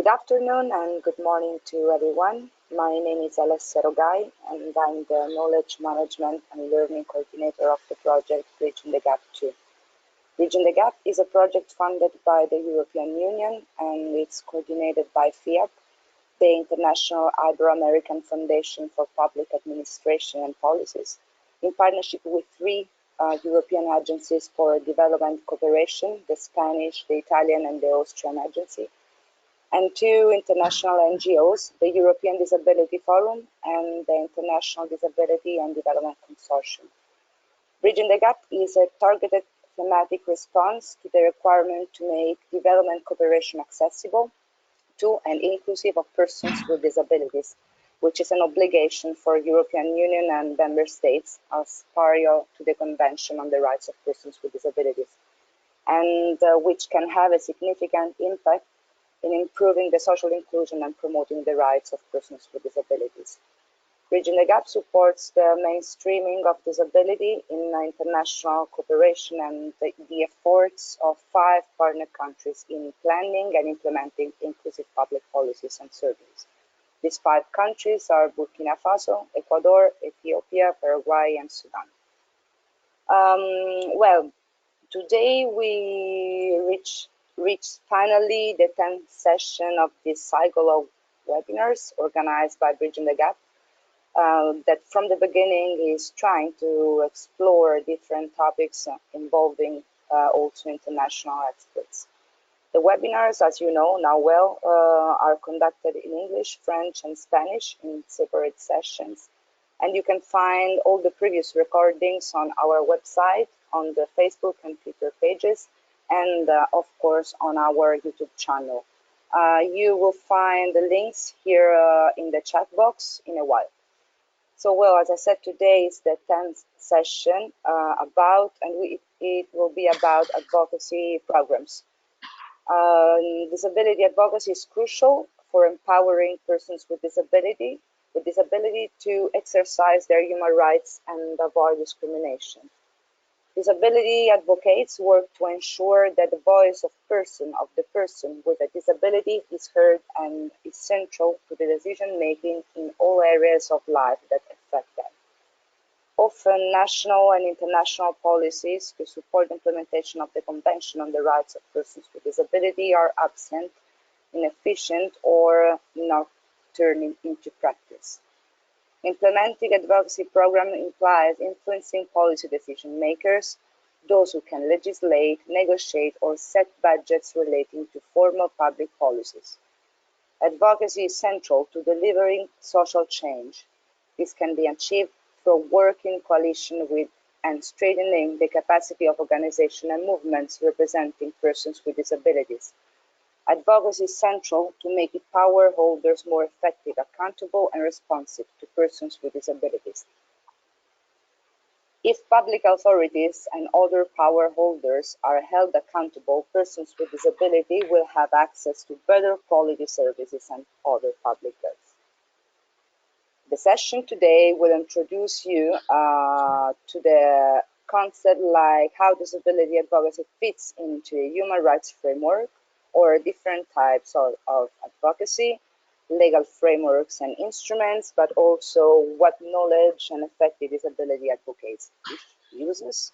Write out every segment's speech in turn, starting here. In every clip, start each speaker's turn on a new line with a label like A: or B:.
A: Good afternoon and good morning to everyone. My name is Alessia Rogai and I'm the Knowledge Management and Learning Coordinator of the project Bridging the Gap 2. Bridging the Gap is a project funded by the European Union and it's coordinated by FIAP, the International Ibero-American Foundation for Public Administration and Policies, in partnership with three European agencies for development cooperation, the Spanish, the Italian and the Austrian agency, and two international NGOs, the European Disability Forum and the International Disability and Development Consortium. Bridging the Gap is a targeted thematic response to the requirement to make development cooperation accessible to and inclusive of persons with disabilities, which is an obligation for European Union and member states as parial to the Convention on the Rights of Persons with Disabilities, and which can have a significant impact in improving the social inclusion and promoting the rights of persons with disabilities. Bridging the Gap supports the mainstreaming of disability in international cooperation and the efforts of 5 partner countries in planning and implementing inclusive public policies and surveys. These 5 countries are Burkina Faso, Ecuador, Ethiopia, Paraguay, and Sudan. Today we reached finally the 10th session of this cycle of webinars organized by Bridging the Gap that from the beginning is trying to explore different topics involving also international experts. The webinars, as you know now well, are conducted in English, French, and Spanish in separate sessions. And you can find all the previous recordings on our website, on the Facebook and Twitter pages, and of course on our YouTube channel. You will find the links here in the chat box in a while. So, well, as I said, today is the 10th session it will be about advocacy programs. Disability advocacy is crucial for empowering persons with disability to exercise their human rights and avoid discrimination. Disability advocates work to ensure that the voice of the person with a disability is heard and is central to the decision making in all areas of life that affect them. Often national and international policies to support implementation of the Convention on the Rights of Persons with Disability are absent, inefficient, or not turning into practice. Implementing advocacy program implies influencing policy decision makers, those who can legislate, negotiate, or set budgets relating to formal public policies. Advocacy is central to delivering social change. This can be achieved through work in coalition with and strengthening the capacity of organizations and movements representing persons with disabilities. Advocacy is central to making power holders more effective, accountable, and responsive to persons with disabilities. If public authorities and other power holders are held accountable, persons with disability will have access to better quality services and other public goods. The session today will introduce you to the concept like how disability advocacy fits into a human rights framework, or different types of advocacy, legal frameworks and instruments, but also what knowledge and effective disability advocates uses,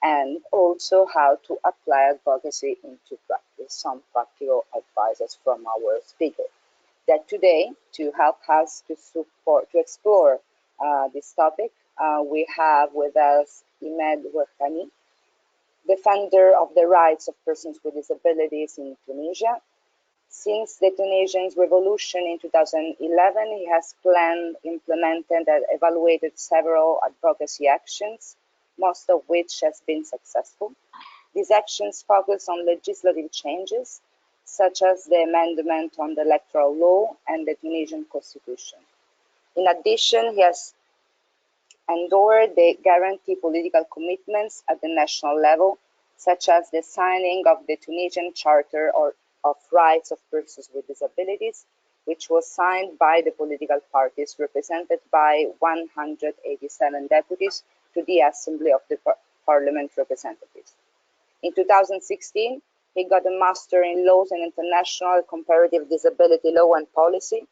A: and also how to apply advocacy into practice. Some practical advices from our speaker. That today, to help us to explore this topic, we have with us Imed Ourtani, defender of the rights of persons with disabilities in Tunisia. Since the Tunisian revolution in 2011, he has planned, implemented, and evaluated several advocacy actions, most of which has been successful. These actions focus on legislative changes, such as the amendment on the electoral law and the Tunisian constitution. In addition, he has endured the guarantee political commitments at the national level, such as the signing of the Tunisian Charter of Rights of Persons with Disabilities, which was signed by the political parties represented by 187 deputies to the Assembly of the Parliament Representatives. In 2016, He got a master in laws and international comparative disability law and policy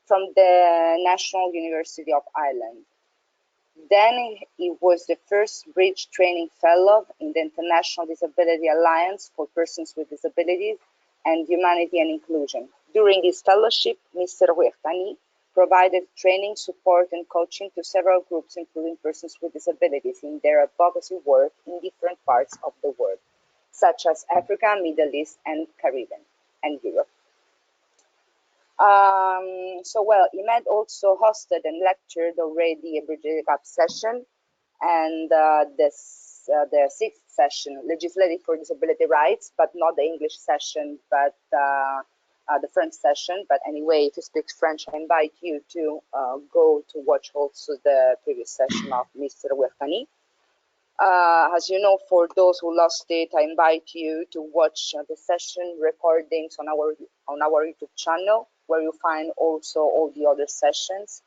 A: from the National University of Ireland. Then he was the first Bridge Training Fellow in the International Disability Alliance for Persons with Disabilities and Humanity and Inclusion. During his fellowship, Mr. Ourtani provided training, support, and coaching to several groups, including persons with disabilities, in their advocacy work in different parts of the world, such as Africa, Middle East, and Caribbean, and Europe. Imed also hosted and lectured already a Bridge Up session, and the sixth session, Legislative for Disability Rights, but not the English session, but the French session. But anyway, if you speak French, I invite you to go to watch also the previous session of Mr. Ourtani. As you know, for those who lost it, I invite you to watch the session recordings on our YouTube channel, where you find also all the other sessions.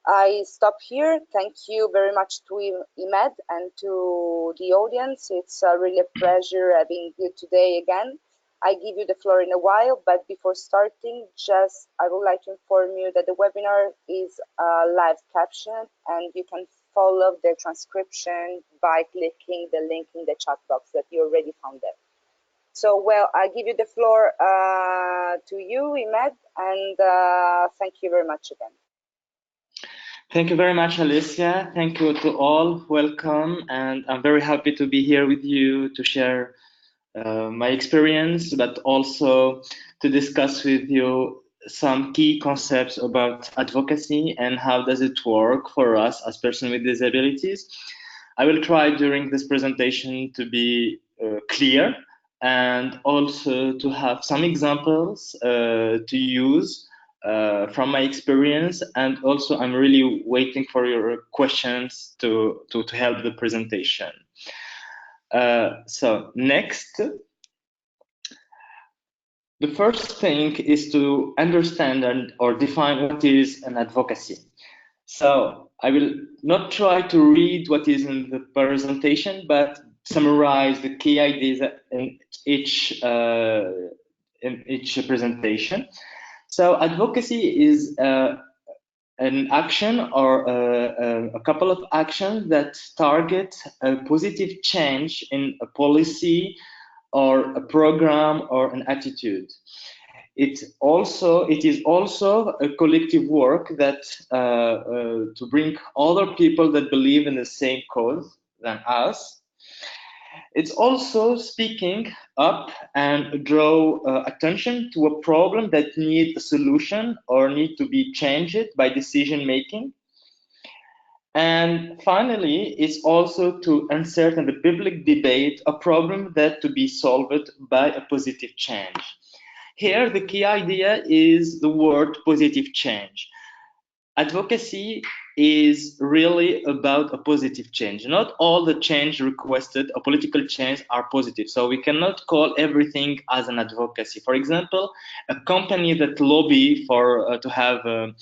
A: I stop here. Thank you very much to Imed and to the audience. It's really a pleasure having you today again. I give you the floor in a while, but before starting, I would like to inform you that the webinar is live captioned, and you can follow the transcription by clicking the link in the chat box that you already found there. So, I give you the floor to you, Imed, and thank you very much again.
B: Thank you very much, Alicia. Thank you to all. Welcome, and I'm very happy to be here with you to share my experience, but also to discuss with you some key concepts about advocacy and how does it work for us as persons with disabilities. I will try during this presentation to be clear and also to have some examples to use from my experience, and also I'm really waiting for your questions to help the presentation. So next, the first thing is to understand or define what is an advocacy. So I will not try to read what is in the presentation, but summarize the key ideas in each presentation. So advocacy is an action or a couple of actions that target a positive change in a policy or a program or an attitude. It is also a collective work that to bring other people that believe in the same cause than us. It's also speaking up and draw attention to a problem that needs a solution or need to be changed by decision making. And finally, it's also to insert in the public debate a problem that to be solved by a positive change. Here, the key idea is the word positive change. Advocacy is really about a positive change. Not all the change requested, a political change, are positive. So we cannot call everything as an advocacy. For example, a company that lobby for to have an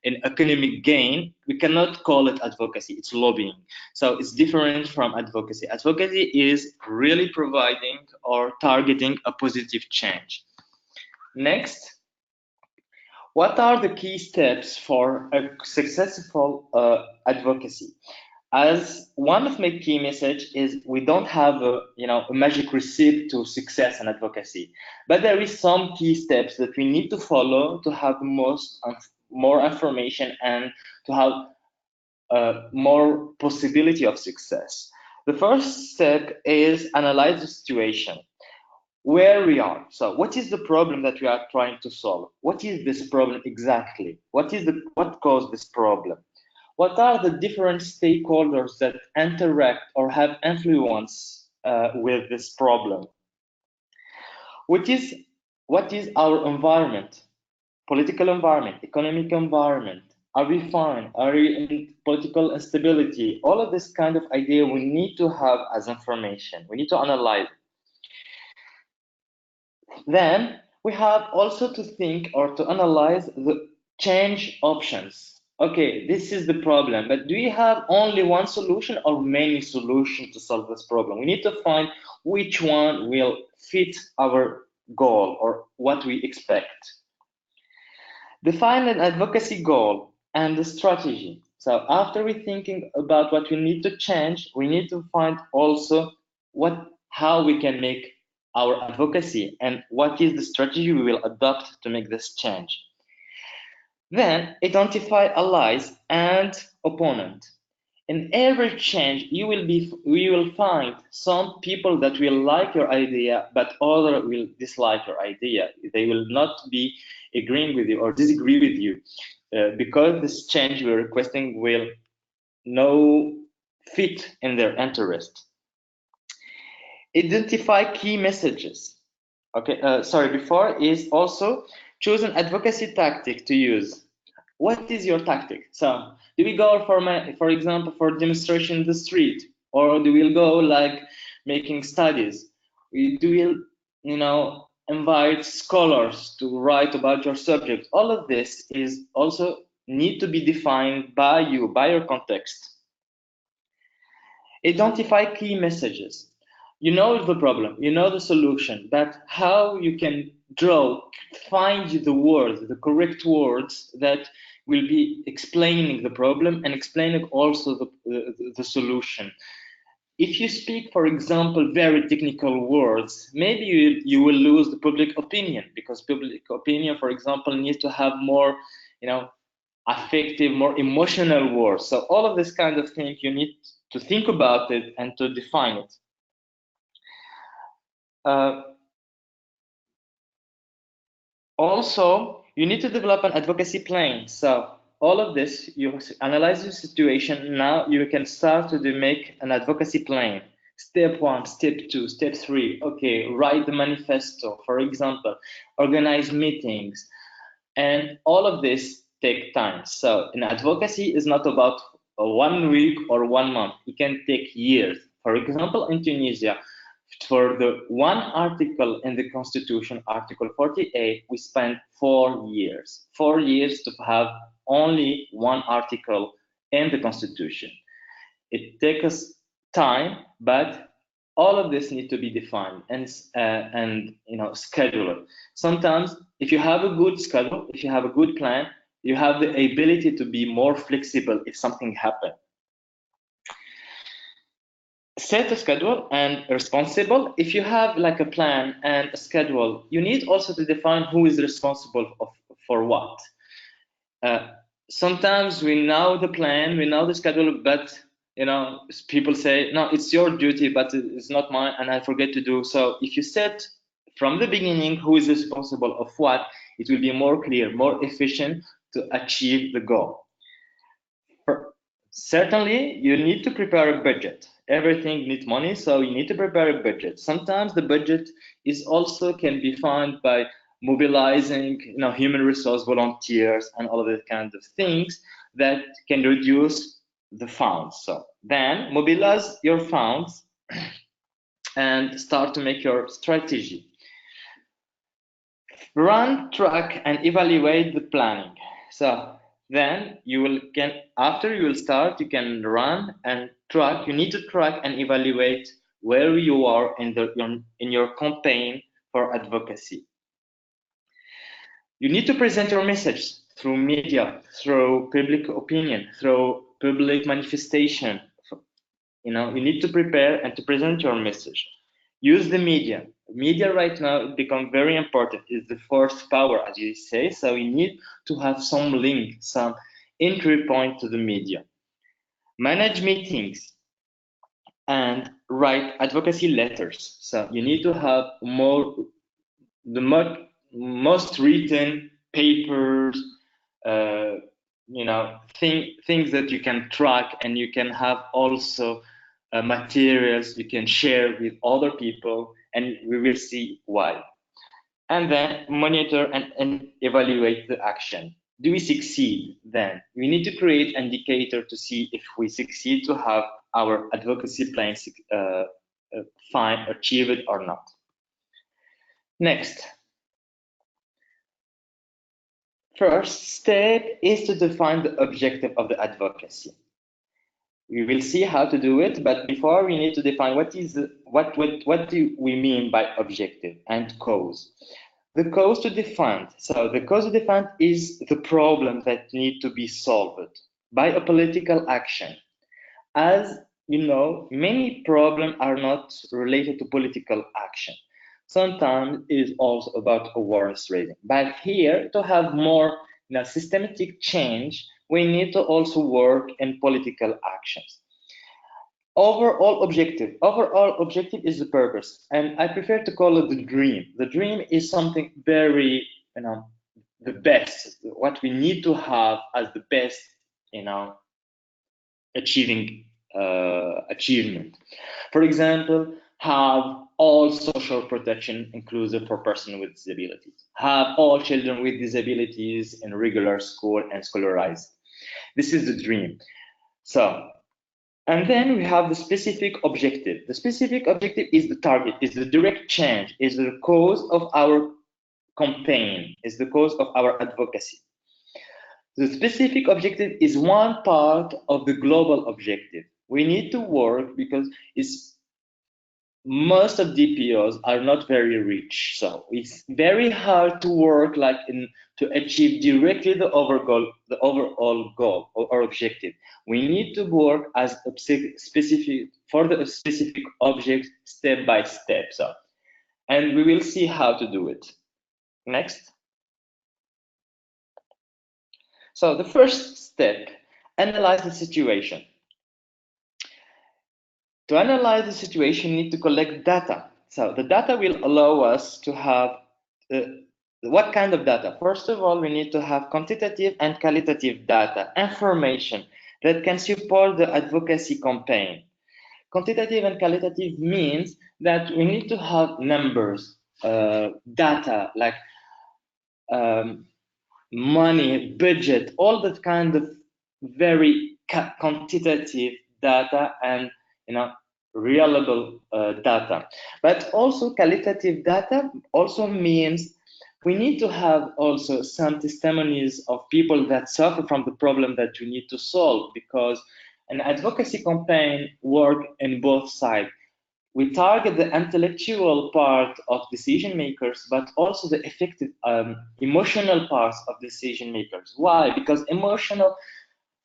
B: economic gain, we cannot call it advocacy. It's lobbying. So it's different from advocacy. Advocacy is really providing or targeting a positive change. Next. What are the key steps for a successful advocacy? As one of my key messages is, we don't have a magic recipe to success in advocacy, but there is some key steps that we need to follow to have more information and to have more possibility of success. The first step is analyze the situation. Where we are. So what is the problem that we are trying to solve? What is this problem exactly? What caused this problem? What are the different stakeholders that interact or have influence with this problem? What is our environment? Political environment, economic environment. Are we fine? Are we in political instability? All of this kind of idea we need to have as information. We need to analyze. Then we have also to think or to analyze the change options. okay, this is the problem, but do we have only one solution or many solutions to solve this problem? We need to find which one will fit our goal or what we expect. Define an advocacy goal and the strategy. So after we're thinking about what we need to change, we need to find also how we can make our advocacy and what is the strategy we will adopt to make this change. Then identify allies and opponent. In every change, you will find some people that will like your idea, but others will dislike your idea. They will not be agreeing with you or disagree with you because this change you're requesting will no fit in their interest. Identify key messages. Okay, before is also choose an advocacy tactic to use. What is your tactic? So do we go for example, for demonstration in the street, or do we go like making studies? Do we, invite scholars to write about your subject? All of this is also need to be defined by you, by your context. Identify key messages. You know the problem, you know the solution, but how you can find the words, the correct words that will be explaining the problem and explaining also the solution. If you speak, for example, very technical words, maybe you will lose the public opinion, because public opinion, for example, needs to have more, affective, more emotional words. So all of this kind of thing, you need to think about it and to define it. Also, you need to develop an advocacy plan. So all of this, you analyze your situation. Now you can start to make an advocacy plan. Step 1, step 2, step 3. Okay, write the manifesto, for example, organize meetings, and all of this take time. So an advocacy is not about 1 week or 1 month. It can take years. For example, in Tunisia, for the one article in the Constitution, Article 48, we spent 4 years. 4 years to have only one article in the Constitution. It takes us time, but all of this need to be defined and scheduled. Sometimes, if you have a good schedule, if you have a good plan, you have the ability to be more flexible if something happens. Set a schedule and responsible. If you have like a plan and a schedule, you need also to define who is responsible for what. Sometimes we know the plan, we know the schedule, but people say, no, it's your duty, but it's not mine, and I forget to do. So if you set from the beginning who is responsible of what, it will be more clear, more efficient to achieve the goal. Certainly, you need to prepare a budget. Everything needs money, so you need to prepare a budget. Sometimes the budget can be found by mobilizing human resource volunteers and all of these kinds of things that can reduce the funds. So then mobilize your funds and start to make your strategy. Run, track, and evaluate the planning. So then after you will start, you can run and track. You need to track and evaluate where you are in your campaign for advocacy. You need to present your message through media, through public opinion, through public manifestation. You need to prepare and to present your message. Use the media. Media right now become very important. It's the fourth power, as you say. So you need to have some link, some entry point to the media. Manage meetings and write advocacy letters. So you need to have the most written papers, things that you can track, and you can have also materials you can share with other people, and we will see why. And then monitor and evaluate the action. Do we succeed? Then we need to create an indicator to see if we succeed to have our advocacy plan achieved or not. Next, First step is to define the objective of the advocacy. We will see how to do it, but before we need to define what do we mean by objective and cause. The cause to define. So the cause to define is the problem that need to be solved by a political action. As you know, many problems are not related to political action. Sometimes it is also about awareness raising. But here, to have more systematic change, we need to also work in political actions. Overall objective is the purpose, and I prefer to call it the dream. The dream is something very, the best, what we need to have as the best, achievement. For example, have all social protection inclusive for persons with disabilities. Have all children with disabilities in regular school and scholarized. This is the dream. So, and then we have the specific objective. The specific objective is the target, is the direct change, is the cause of our campaign, is the cause of our advocacy. The specific objective is one part of the global objective. We need to work because most of DPOs are not very rich, so it's very hard to work to achieve directly the overall goal or objective. We need to work as a specific object step by step. And we will see how to do it. Next. So the first step, analyze the situation. To analyze the situation, you need to collect data. So the data will allow us to have what kind of data? First of all, we need to have quantitative and qualitative data, information that can support the advocacy campaign. Quantitative and qualitative means that we need to have numbers, data like money, budget, all that kind of very quantitative data and reliable data. But also qualitative data also means we need to have also some testimonies of people that suffer from the problem that we need to solve, because an advocacy campaign works in both sides. We target the intellectual part of decision makers, but also the effective emotional parts of decision makers. Why? Because emotional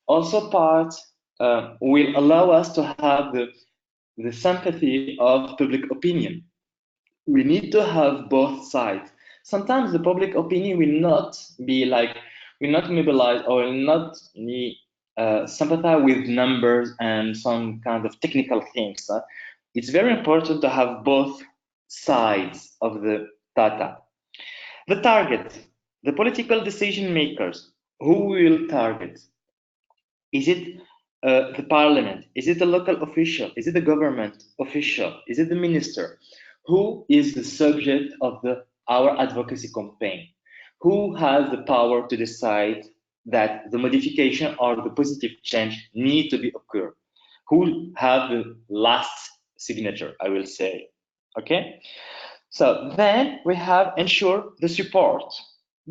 B: also part will allow us to have the sympathy of public opinion. We need to have both sides. Sometimes the public opinion will not mobilize or will not sympathize with numbers and some kind of technical things. It's very important to have both sides of the data. The target, the political decision makers, who will target? Is it the parliament? Is it the local official? Is it the government official? Is it the minister? Who is the subject of our advocacy campaign? Who has the power to decide that the modification or the positive change need to be occurred? Who have the last signature, I will say, okay? So then we have ensure the support.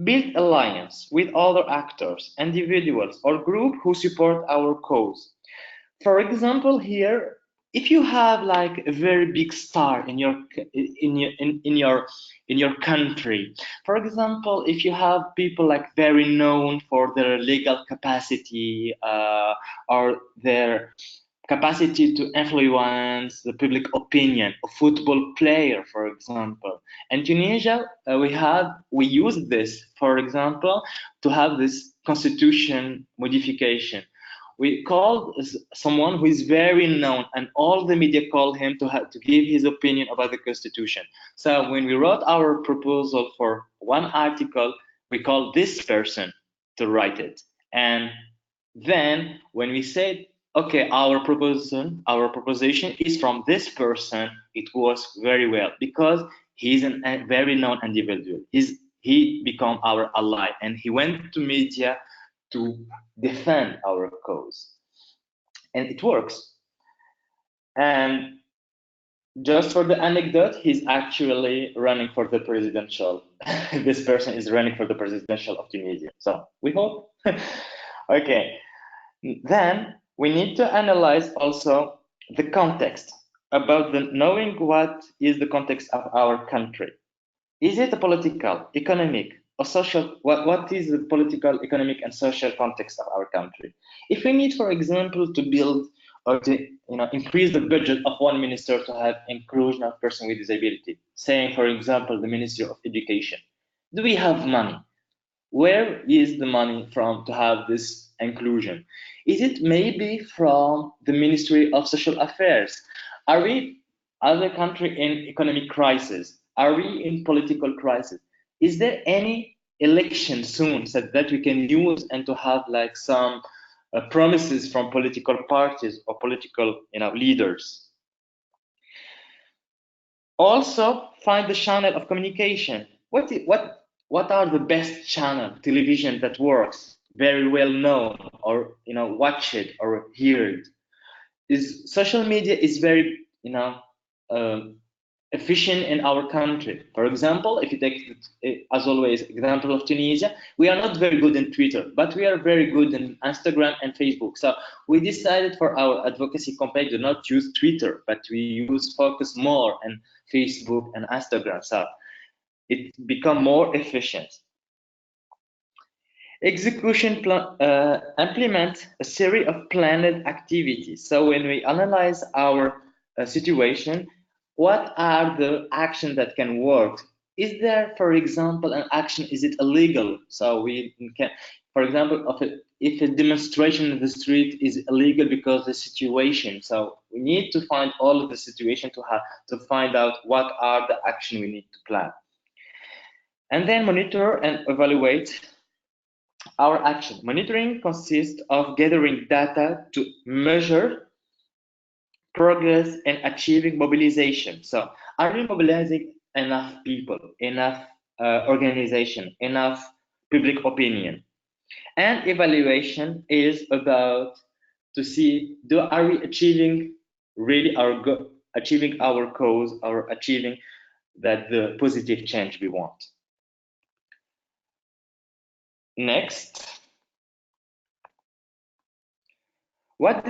B: Build alliance with other actors, individuals, or group who support our cause. For example, here, if you have like a very big star in your country, for example, if you have people like very known for their legal capacity or their capacity to influence the public opinion, a football player, for example. In Tunisia, we use this, for example, to have this constitution modification. We called someone who is very known, and all the media call him to give his opinion about the constitution. So when we wrote our proposal for one article, we called this person to write it. And then when we said, okay, our proposition is from this person, it was very well because he's a very known individual. He became our ally, and he went to media to defend our cause, and it works. And Just for the anecdote, he's actually running for the presidential. This person is running for the presidential of Tunisia. So we hope. Okay. Then we need to analyze also the context about the knowing what is the context of our country. Is it a political, economic, or social? What is the political, economic, and social context of our country? If we need, for example, to build or to increase the budget of one minister to have inclusion of person with disability, saying, for example, the Ministry of Education, do we have money? Where is the money from to have this inclusion? Is it maybe from the Ministry of Social Affairs? Are we other country in economic crisis? Are we in political crisis? Is there any election soon so that we can use and to have like some promises from political parties or political leaders? Also, find the channel of communication. What are the best channel television that works, very well known, or watched or heard? Is social media is very um, efficient in our country. For example, if you take as always example of Tunisia, we are not very good in Twitter, but we are very good in Instagram and Facebook. So we decided for our advocacy campaign to not use Twitter, but we focus more on Facebook and Instagram. So it become more efficient. Execution plan, implement a series of planned activities. So when we analyze our situation, what are the actions that can work? Is there, for example, an action, is it illegal? So we can, for example, if a demonstration in the street is illegal because of the situation, so we need to find all of the situation to find out what are the action we need to plan. And then monitor and evaluate our action. Monitoring consists of gathering data to measure progress and achieving mobilization. So are we mobilizing enough people, enough organization, enough public opinion? And evaluation is about to see, are we achieving really achieving our cause or achieving the positive change we want? Next, what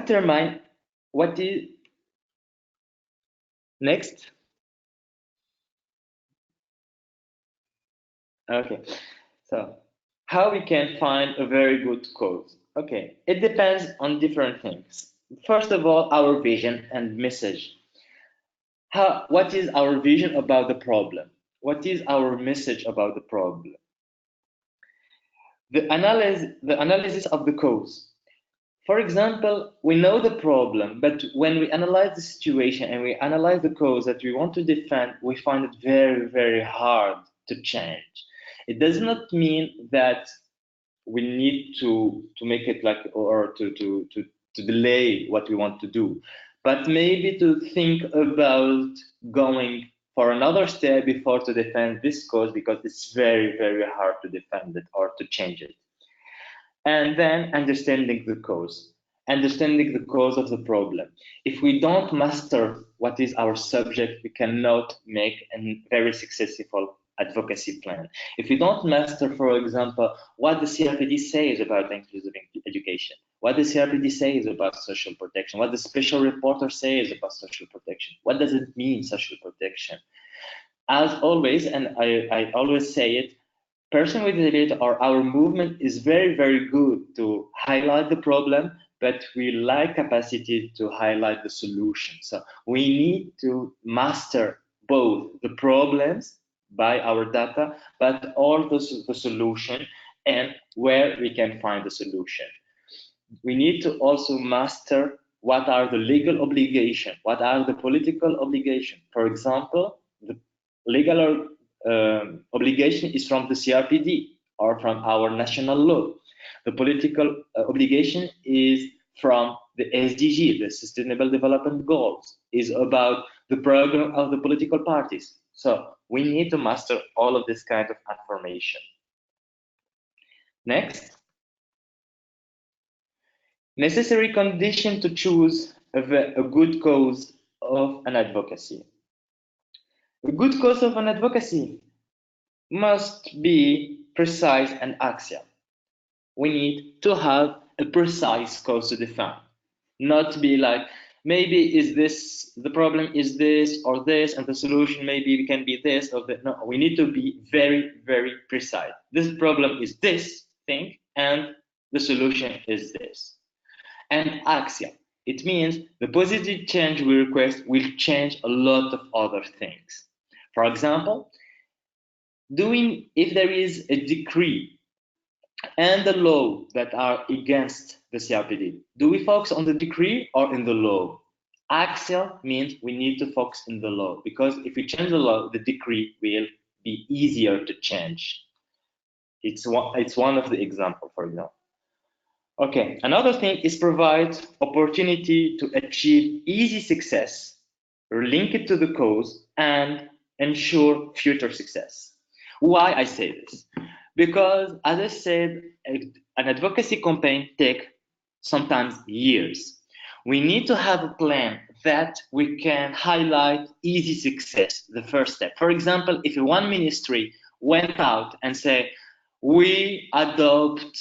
B: is next? Okay, so how we can find a very good cause? Okay, it depends on different things. First of all, our vision and message. What is our vision about the problem? What is our message about the problem? The analysis of the cause. For example, we know the problem, but when we analyze the situation and we analyze the cause that we want to defend, we find it very, very hard to change. It does not mean that we need to make it like or to delay what we want to do, but maybe to think about going for another step before to defend this cause, because it's very, very hard to defend it or to change it. And then understanding the cause of the problem. If we don't master what is our subject, we cannot make a very successful advocacy plan. If we don't master, for example, what the CRPD says about inclusive education, what the CRPD says about social protection, what the special reporter says about social protection, what does it mean, social protection? As always, and I always say it, person with disability or our movement is very, very good to highlight the problem, but we lack capacity to highlight the solution. So we need to master both the problems by our data, but also the solution and where we can find the solution. We need to also master what are the legal obligations, what are the political obligations. For example, the legal obligation is from the CRPD or from our national law. The political obligation is from the SDG, the Sustainable Development Goals, is about the program of the political parties. So we need to master all of this kind of information. Next. Necessary condition to choose a good cause of an advocacy. A good cause of an advocacy must be precise and axial. We need to have a precise cause to defend, not to be like, maybe is this, the problem is this or this, and the solution maybe can be this or that. No, we need to be very, very precise. This problem is this thing, and the solution is this. And axial, it means the positive change we request will change a lot of other things. For example, if there is a decree and the law that are against the CRPD, do we focus on the decree or in the law? Axial means we need to focus in the law, because if we change the law, the decree will be easier to change. It's one of the examples, for example. Okay, another thing is provide opportunity to achieve easy success, link it to the cause, and ensure future success. Why I say this? Because, as I said, an advocacy campaign takes sometimes years. We need to have a plan that we can highlight easy success, the first step. For example, if one ministry went out and say, we adopt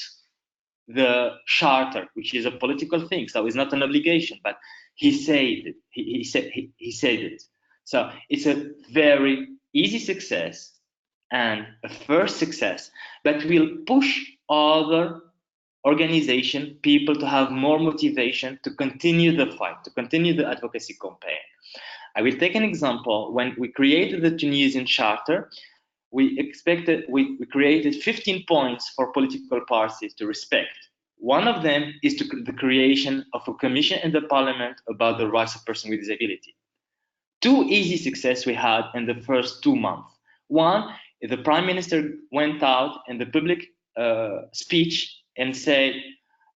B: the charter, which is a political thing, so it's not an obligation, but he said it. He said it. So it's a very easy success and a first success, but will push other organization, people to have more motivation to continue the fight, to continue the advocacy campaign. I will take an example. When we created the Tunisian charter, we created 15 points for political parties to respect. One of them is the creation of a commission in the parliament about the rights of persons with disability. Two easy success we had in the first 2 months. One, the prime minister went out in the public speech and said,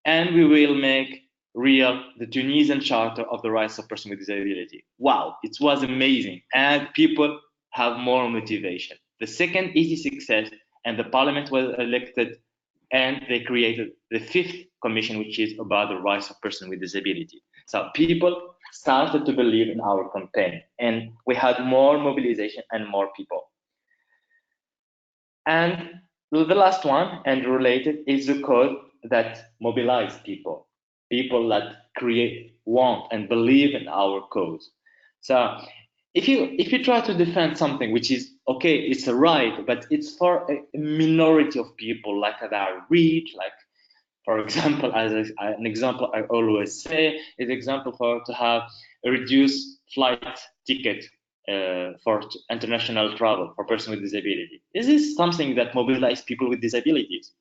B: and we will make real the Tunisian Charter of the Rights of Persons with Disability. Wow, it was amazing, and people have more motivation. The second easy success, and the parliament was elected, and they created the fifth commission, which is about the rights of persons with disability. So people started to believe in our campaign, and we had more mobilization and more people. And the last one, and related, is the code that mobilize people that want and believe in our cause. So if you try to defend something which is okay, it's a right, but it's for a minority of people, like that are rich, like, for example, an example I always say is example to have a reduced flight ticket for international travel for persons with disability. Is this something that mobilizes people with disabilities?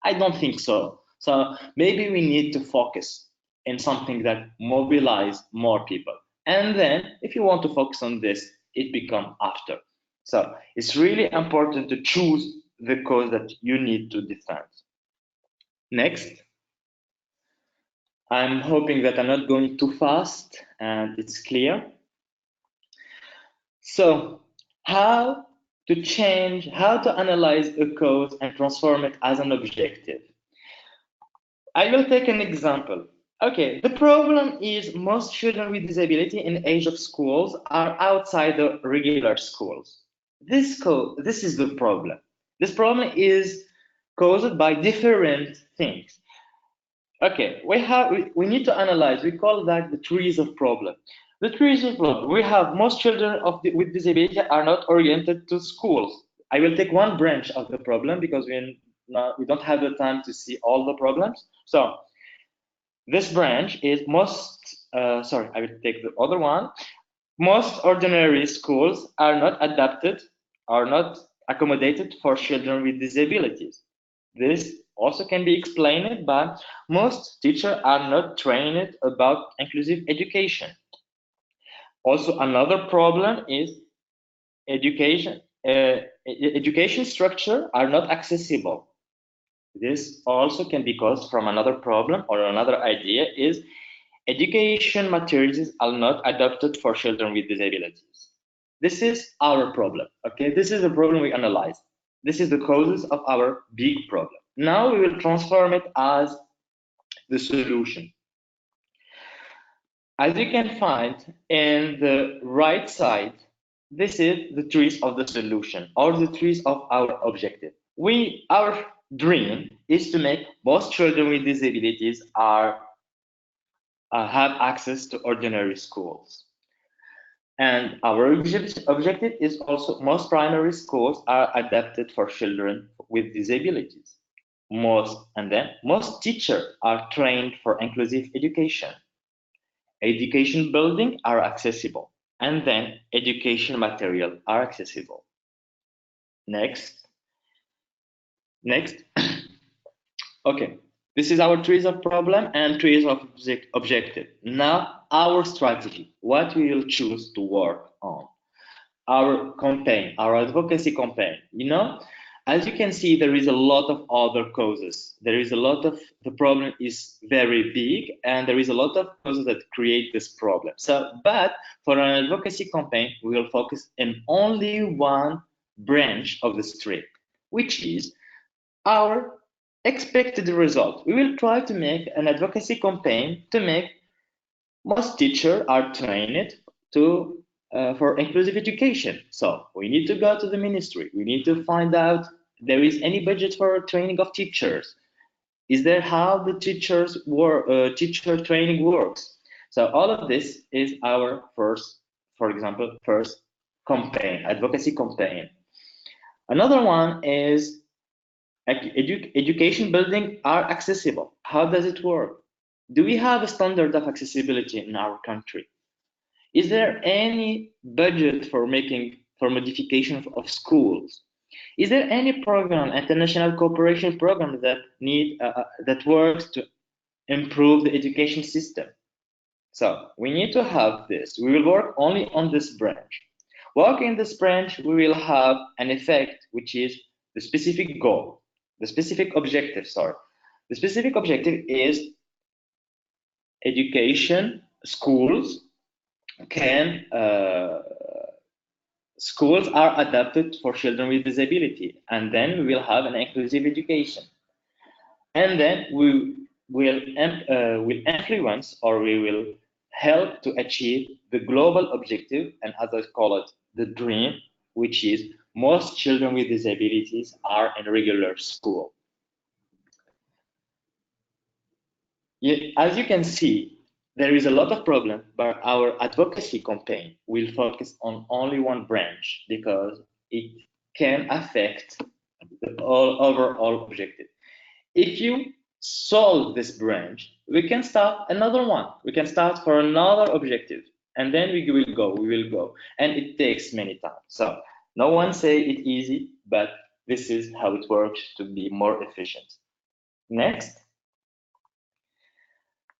B: I don't think so. So maybe we need to focus in something that mobilizes more people. And then if you want to focus on this, it becomes after. So it's really important to choose the cause that you need to defend. Next. I'm hoping that I'm not going too fast and it's clear. So how to analyze a cause and transform it as an objective. I will take an example. Okay, the problem is most children with disability in age of schools are outside the regular schools. This is the problem. This problem is caused by different things. Okay, we need to analyze. We call that the trees of problem. The trees of problem. We have most children with disability are not oriented to schools. I will take one branch of the problem because we don't have the time to see all the problems. So this branch is I will take the other one. Most ordinary schools are not accommodated for children with disabilities. This also can be explained by most teachers are not trained about inclusive education. Also, another problem is education structure are not accessible. This also can be caused from another problem, or another idea is education materials are not adapted for children with disabilities. This is our problem, okay? This is the problem we analyze. This is the causes of our big problem. Now we will transform it as the solution. As you can find in the right side this is the trees of the solution or the trees of our objective. Our dream is to make most children with disabilities have access to ordinary schools. And our objective is also most primary schools are adapted for children with disabilities. Most teachers are trained for inclusive education. Education buildings are accessible, and then education material are accessible. Next. Okay, this is our trees of problem and trees of objective. Now our strategy, what we will choose to work on. Our campaign, our advocacy campaign. As you can see, there is a lot of other causes. The problem is very big, and there is a lot of causes that create this problem. But for an advocacy campaign, we will focus on only one branch of the street, which is our expected result. We will try to make an advocacy campaign to make most teachers are trained for inclusive education. So we need to go to the ministry. We need to find out there is any budget for training of teachers. Is there how the teacher training works? So all of this is our first campaign, advocacy campaign. Another one is education building are accessible. How does it work? Do we have a standard of accessibility in our country? Is there any budget for modification of schools? Is there any program, international cooperation program that works to improve the education system? So we need to have this. We will work only on this branch. Working in this branch, we will have an effect, which is the specific goal, the specific objective, sorry. The specific objective is education, schools are adapted for children with disability, and then we will have an inclusive education. And then we will influence, or we will help to achieve the global objective, and as I call it, the dream, which is most children with disabilities are in regular school. As you can see, there is a lot of problem, but our advocacy campaign will focus on only one branch because it can affect the overall objective. If you solve this branch, we can start another one. We can start for another objective, and then we will go, and it takes many times. So no one say it easy, but this is how it works to be more efficient. Next.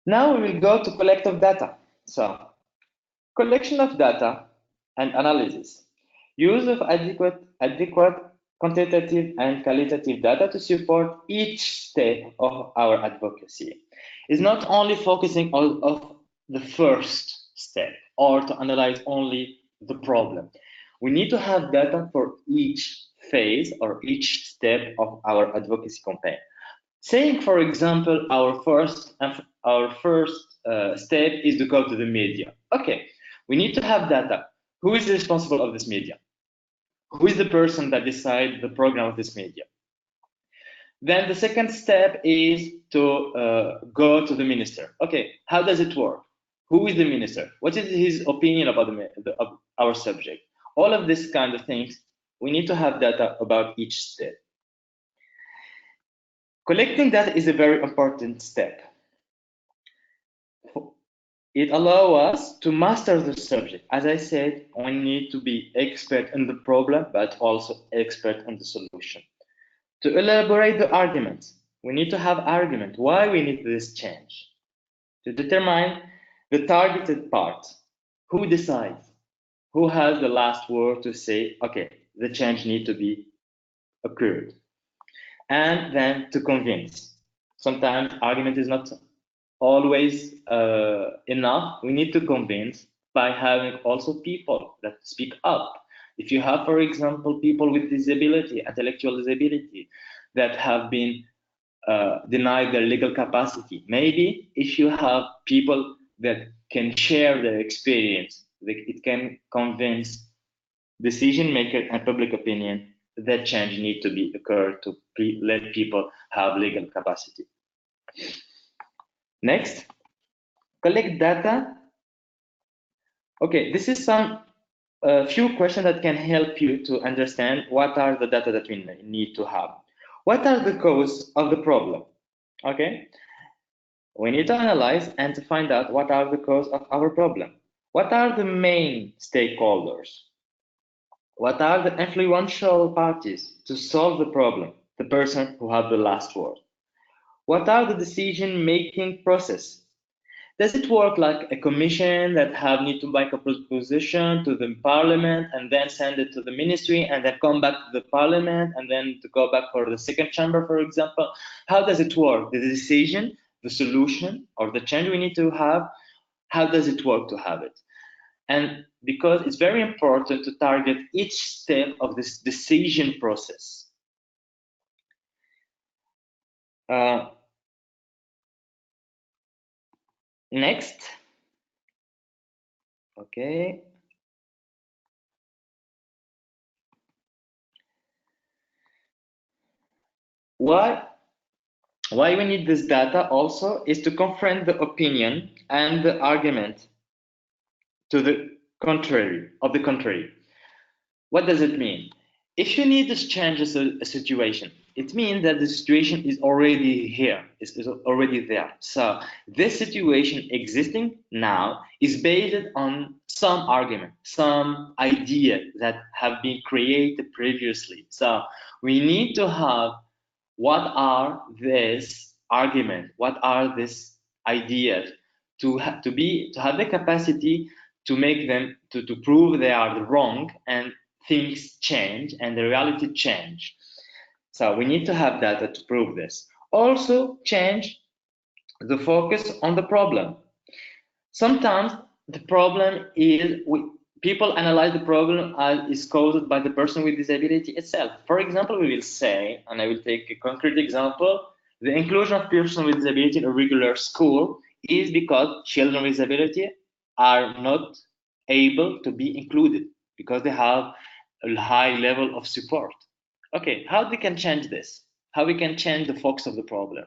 B: Now we will go to collective data. So collection of data and analysis. Use of adequate quantitative and qualitative data to support each step of our advocacy. Is not only focusing on the first step or to analyze only the problem. We need to have data for each phase or each step of our advocacy campaign. Saying, for example, our first step is to go to the media. Okay, we need to have data. Who is responsible of this media? Who is the person that decides the program of this media? Then the second step is to go to the minister. Okay, how does it work? Who is the minister? What is his opinion about our subject? All of these kind of things, we need to have data about each step. Collecting data is a very important step. It allows us to master the subject. As I said, we need to be expert in the problem, but also expert in the solution. To elaborate the arguments, we need to have argument why we need this change. To determine the targeted part, who decides, who has the last word to say, okay, the change needs to be occurred. And then to convince. Sometimes argument is not always enough. We need to convince by having also people that speak up. If you have, for example, people with disability, intellectual disability, that have been denied their legal capacity, maybe if you have people that can share their experience, it can convince decision maker, and public opinion, that change need to be occur to let people have legal capacity. Next, collect data. Okay, this is some few questions that can help you to understand what are the data that we need to have. What are the causes of the problem? Okay, we need to analyze and to find out what are the causes of our problem. What are the main stakeholders? What are the influential parties to solve the problem? The person who has the last word. What are the decision-making process? Does it work like a commission that need to make a proposition to the parliament and then send it to the ministry and then come back to the parliament and then to go back for the second chamber, for example? How does it work? The decision, the solution, or the change we need to have, how does it work to have it? And because it's very important to target each step of this decision process. Next. Okay. Why we need this data also is to confront the opinion and the argument to the contrary, of the contrary. What does it mean? If you need to change a situation, it means that the situation is already here, is already there. So this situation existing now is based on some argument, some idea that have been created previously. So we need to have what are these arguments, what are these ideas to have the capacity to make them to prove they are wrong and things change and the reality change. So we need to have data to prove this. Also change the focus on the problem. Sometimes the problem is people analyze the problem as is caused by the person with disability itself. For example, we will say, and I will take a concrete example, the inclusion of persons with disability in a regular school is because children with disability are not able to be included because they have a high level of support. Okay, how we can change this? How we can change the focus of the problem?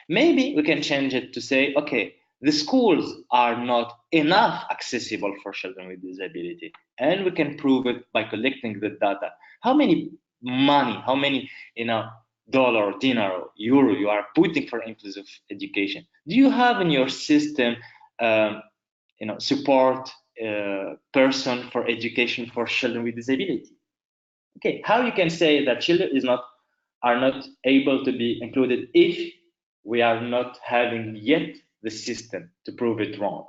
B: Maybe we can change it to say, okay, the schools are not enough accessible for children with disability, and we can prove it by collecting the data. How many money, how many dollar, dinar, euro you are putting for inclusive education? Do you have in your system, support person for education for children with disability? Okay, how you can say that children are not able to be included if we are not having yet the system to prove it wrong?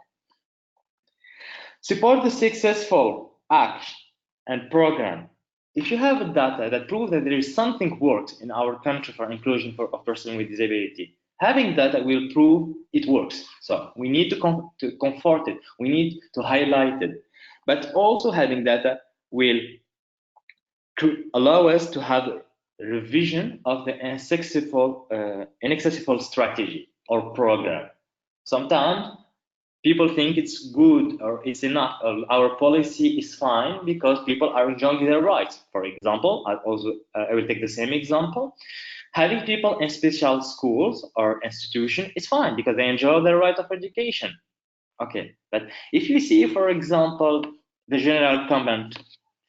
B: Support the successful action and program. If you have data that proves that there is something works in our country for inclusion of persons with disability, having data will prove it works. So we need to comfort it. We need to highlight it. But also having data will allow us to have a revision of the inaccessible strategy or program. Sometimes people think it's good or it's enough, or our policy is fine because people are enjoying their rights. For example, I will take the same example. Having people in special schools or institutions is fine because they enjoy their right of education. Okay, but if you see, for example, the general comment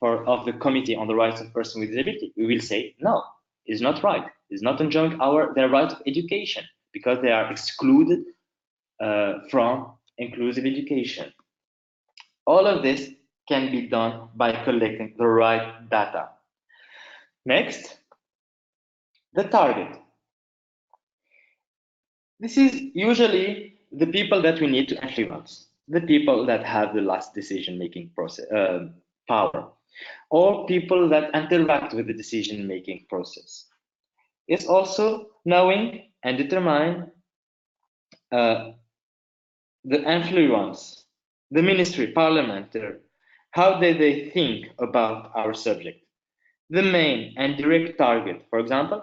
B: of the Committee on the Rights of Persons with Disability, we will say, no, it's not right. It's not enjoying their right of education because they are excluded from inclusive education. All of this can be done by collecting the right data. Next, the target. This is usually the people that we need to influence, the people that have the last decision-making process power, or people that interact with the decision-making process. It's also knowing and determine the influence, the ministry, parliamentary, how they think about our subject. The main and direct target, for example,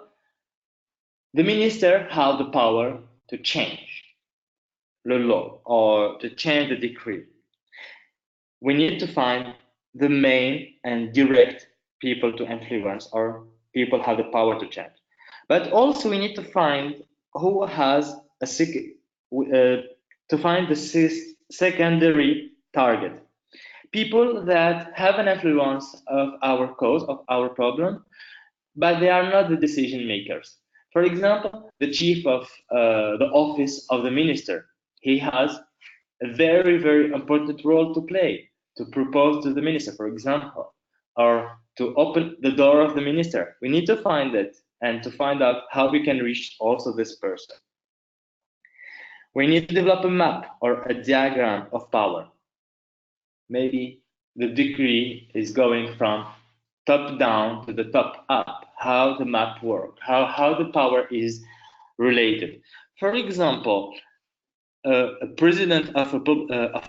B: the minister has the power to change the law or to change the decree. We need to find the main and direct people to influence, or people have the power to change. But also we need to find who has to find the secondary target. People that have an influence of our cause, of our problem, but they are not the decision makers. For example, the chief of the office of the minister, he has a very, very important role to play, to propose to the minister, for example, or to open the door of the minister. We need to find it and to find out how we can reach also this person. We need to develop a map or a diagram of power. Maybe the degree is going from top down to the top up, how the map works, how the power is related. For example, a president of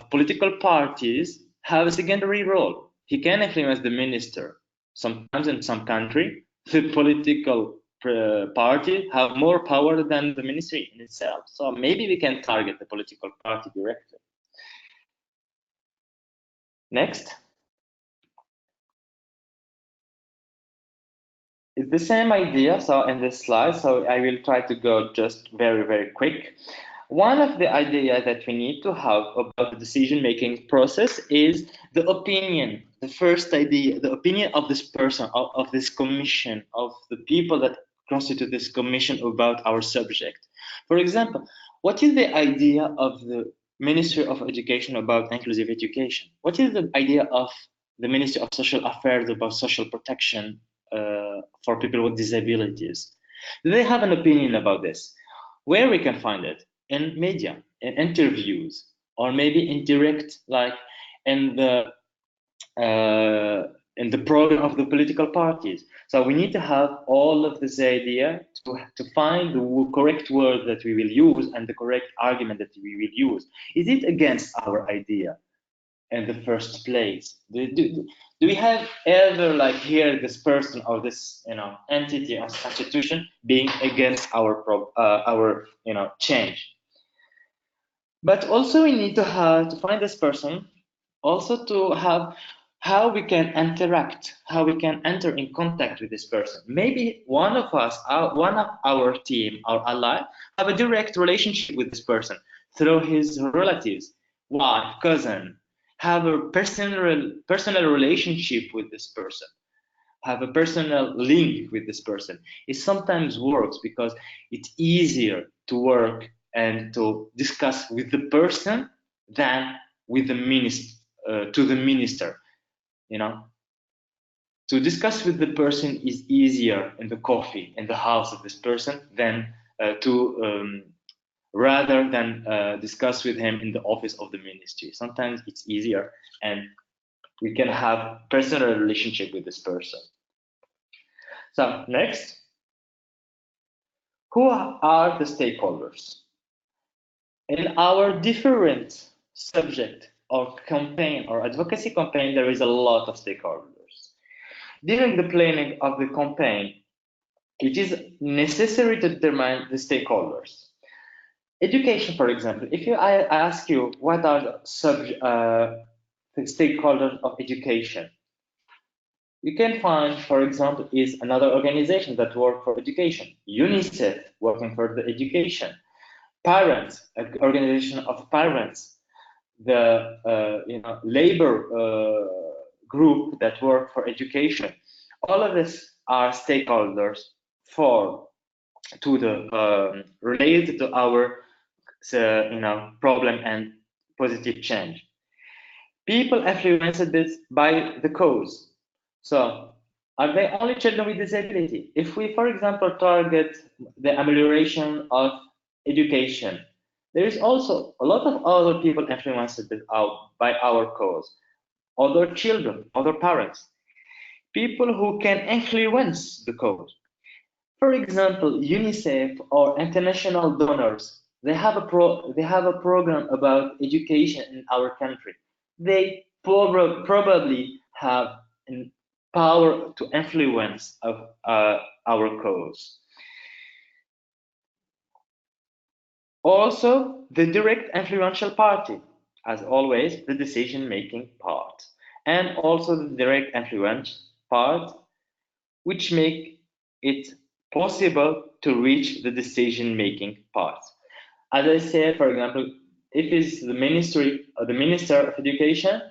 B: political parties have a secondary role. He can influence the minister. Sometimes in some country, the political party have more power than the ministry in itself. So maybe we can target the political party directly. Next. It's the same idea, so in this slide, so I will try to go just very, very quick. One of the ideas that we need to have about the decision-making process is the opinion, the first idea, the opinion of this person, of this commission, of the people that constitute this commission about our subject. For example, what is the idea of the Ministry of Education about inclusive education? What is the idea of the Ministry of Social Affairs about social protection for people with disabilities? Do they have an opinion about this? Where we can find it? In media, in interviews, or maybe in direct, like in the program of the political parties. So we need to have all of this idea to find the correct word that we will use and the correct argument that we will use. Is it against our idea in the first place? Do we have ever like hear this person or this entity or institution being against our change? But also we need to have to find this person, also to have how we can interact, how we can enter in contact with this person. Maybe one of us, one of our team, our ally, have a direct relationship with this person through his relatives, wife, cousin, have a personal relationship with this person, have a personal link with this person. It sometimes works because it's easier to work and to discuss with the person than with the minister, to the minister. To discuss with the person is easier in the coffee in the house of this person than rather than discuss with him in the office of the ministry. Sometimes it's easier and we can have personal relationship with this person. So next, who are the stakeholders? In our different subject or campaign or advocacy campaign, there is a lot of stakeholders. During the planning of the campaign, it is necessary to determine the stakeholders. Education, for example, if I ask you what are the stakeholders of education, you can find, for example, is another organization that work for education, UNICEF working for the education, parents, an organization of parents, the labor group that work for education. All of this are stakeholders to the related to our problem and positive change. People influenced this by the cause. So are they only children with disability? If we, for example, target the amelioration of education, there is also a lot of other people influenced by our cause, other children, other parents, people who can influence the cause. For example, UNICEF or international donors, they have a program about education in our country. They probably have power to influence of our cause. Also, the direct influential party, as always, the decision-making part. and also the direct influence part, which make it possible to reach the decision-making part. As I said, for example, if it's the ministry or the minister of education,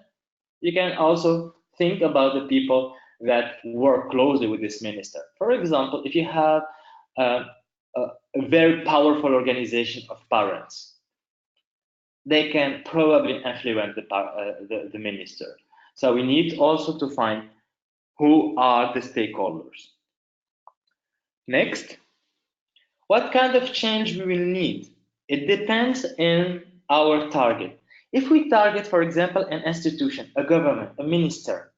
B: you can also think about the people that work closely with this minister. For example, if you have a, a very powerful organization of parents, they can probably influence the minister. So we need also to find who are the stakeholders. Next, what kind of change we will need? It depends on our target. If we target, for example, an institution, a government, a minister,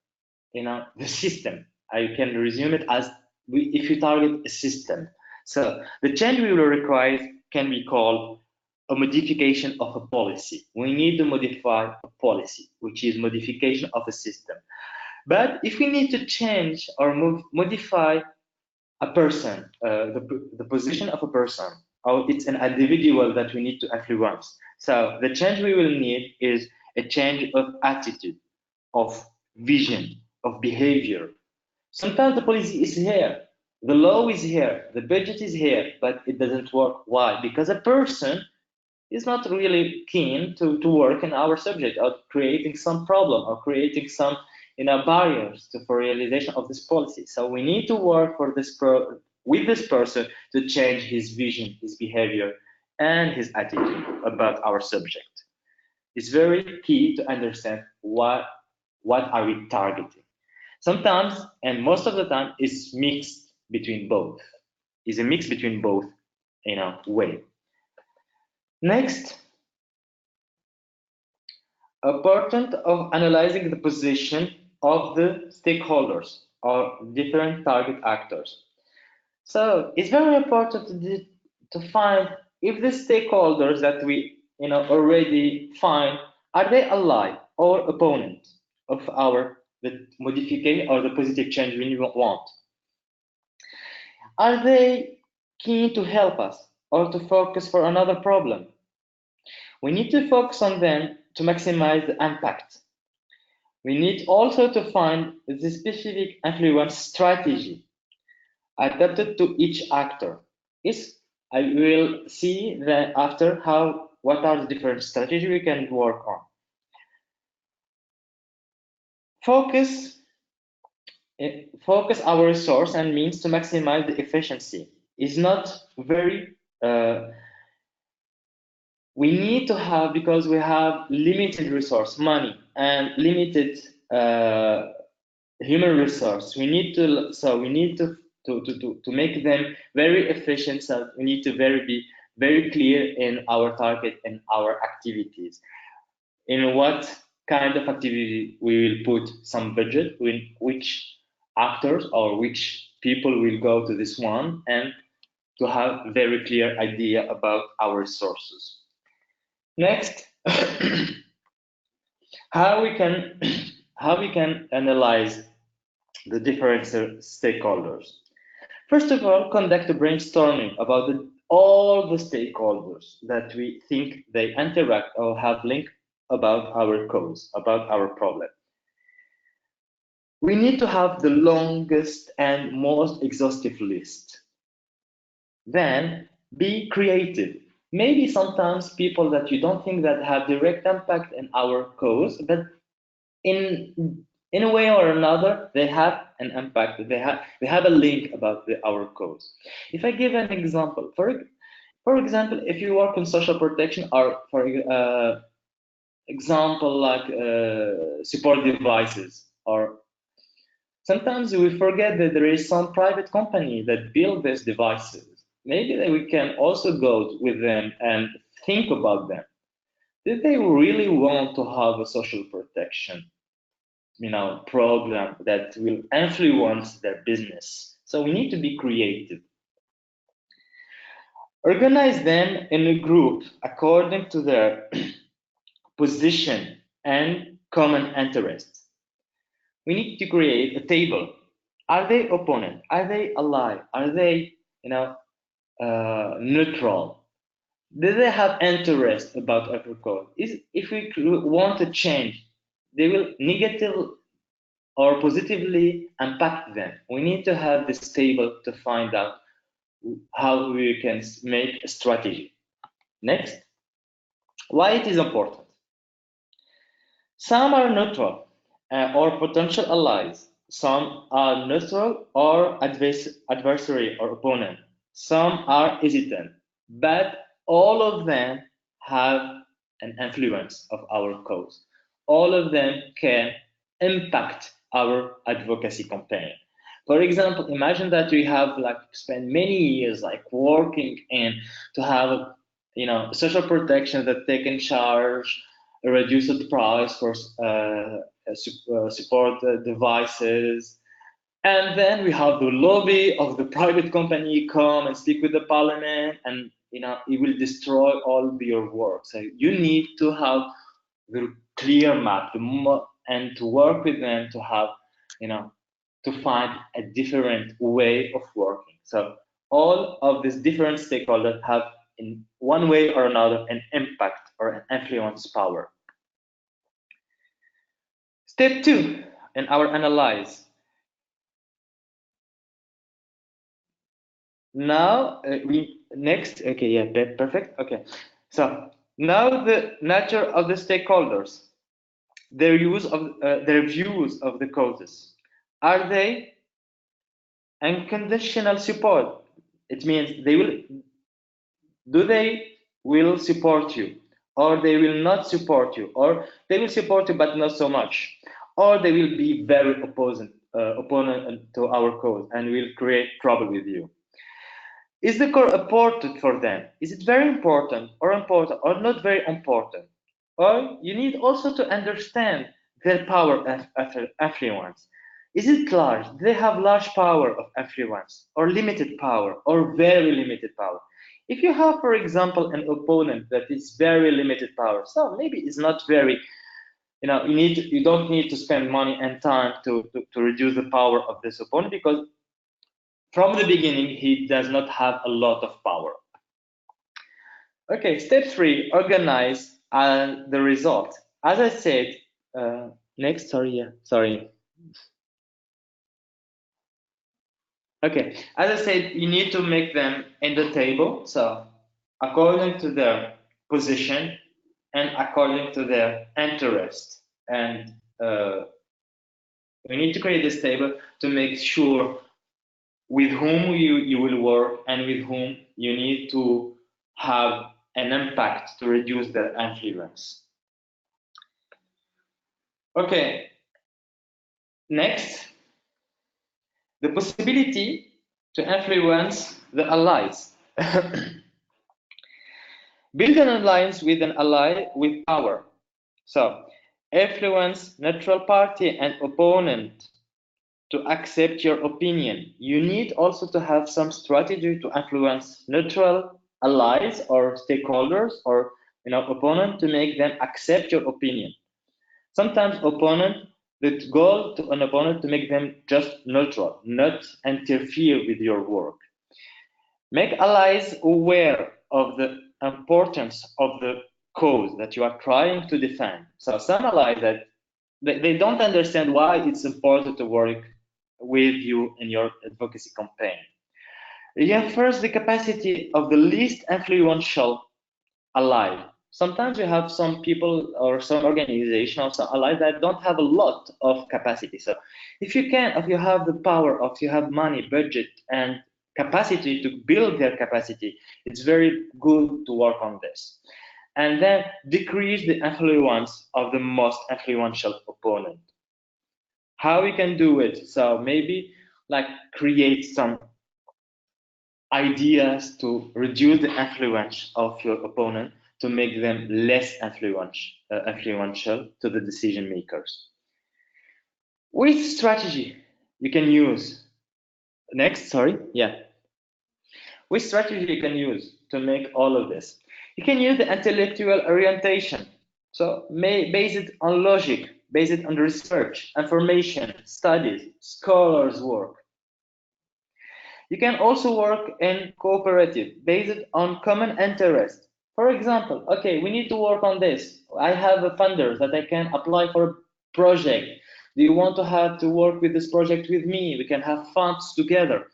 B: the system, I can resume it as if you target a system. So the change we will require can be called a modification of a policy. We need to modify a policy, which is modification of a system. But if we need to change or modify a person, the position of a person, or it's an individual that we need to influence. So the change we will need is a change of attitude, of vision, of behavior. Sometimes the policy is here, the law is here, the budget is here, but it doesn't work. Why? Because a person is not really keen to work in our subject, or creating some problem, or creating some barriers for realization of this policy. So we need to work with this person to change his vision, his behavior, and his attitude about our subject. It's very key to understand what are we targeting. Sometimes, and most of the time, it's mixed between both. It's a mix between both, way. Next, important of analyzing the position of the stakeholders or different target actors. So it's very important to find if the stakeholders that we already find, are they ally or opponent of the modification or the positive change we want? Are they keen to help us or to focus for another problem? We need to focus on them to maximize the impact. We need also to find the specific influence strategy adapted to each actor. I will see that after what are the different strategies we can work on. Focus our resource and means to maximize the efficiency is not very we need to have, because we have limited resource, money, and limited human resource. We need to make them very efficient. So we need to be very clear in our target and our activities. In what kind of activity we will put some budget, which actors or which people will go to this one, and to have a very clear idea about our resources. Next, how we can analyze the different stakeholders. First of all, conduct a brainstorming about all the stakeholders that we think they interact or have link about our cause, about our problem. We need to have the longest and most exhaustive list. Then be creative. Maybe sometimes people that you don't think that have direct impact in our cause, but in a way or another, they have an impact. They have a link about our cause. If I give an example, for example, if you work in social protection, or for example like support devices, or sometimes we forget that there is some private company that build these devices. Maybe we can also go with them and think about them. Did they really want to have a social protection, program that will influence their business? So we need to be creative. Organize them in a group according to their position and common interests. We need to create a table. Are they opponent? Are they ally? Are they, neutral? Do they have interest about our code? If we want to change, they will or positively impact them. We need to have this table to find out how we can make a strategy. Next, why it is important. Some are neutral or potential allies. Some are neutral or adversary or opponent. Some are hesitant, but all of them have an influence of our cause. All of them can impact our advocacy campaign. For example, imagine that we have spent many years working in to have social protection that they can charge a reduced price for support devices. And then we have the lobby of the private company come and speak with the parliament, and it will destroy all your work. So you need to have the clear map and to work with them to have, to find a different way of working. So all of these different stakeholders have, in one way or another, an impact or an influence power. Step 2 in our analyze. Now next, okay, yeah, perfect. Okay, so now the nature of the stakeholders, their views of the causes. Are they unconditional support? It means they will support you, or they will not support you, or they will support you but not so much, or they will be very opponent to our cause and will create trouble with you. Is the core important for them? Is it very important or not very important? Or you need also to understand their power of influence. Is it large? Do they have large power of influence, or limited power, or very limited power? If you have, for example, an opponent that is very limited power, so maybe it's not very, you don't need to spend money and time to reduce the power of this opponent, because from the beginning, he does not have a lot of power. Okay, step 3, organize the result. As I said, next, sorry. Okay, as I said, you need to make them in the table. So according to their position and according to their interest. And we need to create this table to make sure with whom you will work and with whom you need to have an impact to reduce their influence. Okay, next, the possibility to influence the allies. Build an alliance with an ally with power. So, influence neutral party and opponent to accept your opinion. You need also to have some strategy to influence neutral allies or stakeholders or opponent to make them accept your opinion. Sometimes the goal to an opponent to make them just neutral, not interfere with your work. Make allies aware of the importance of the cause that you are trying to defend. So some allies that they don't understand why it's important to work with you in your advocacy campaign. Reinforce the capacity of the least influential ally. Sometimes you have some people or some organizations or some allies that don't have a lot of capacity. So if you have the power, if you have money, budget, and capacity to build their capacity, it's very good to work on this. And then decrease the influence of the most influential opponent. How we can do it? So maybe create some ideas to reduce the influence of your opponent to make them less influential to the decision makers. Which strategy you can use? Next, sorry, yeah. Which strategy you can use to make all of this? You can use the intellectual orientation. So base it on logic, base it on research, information, studies, scholars' work. You can also work in cooperative, based on common interest. For example, okay, we need to work on this. I have a funder that I can apply for a project Do you want to have to work with this project with me? We can have funds together.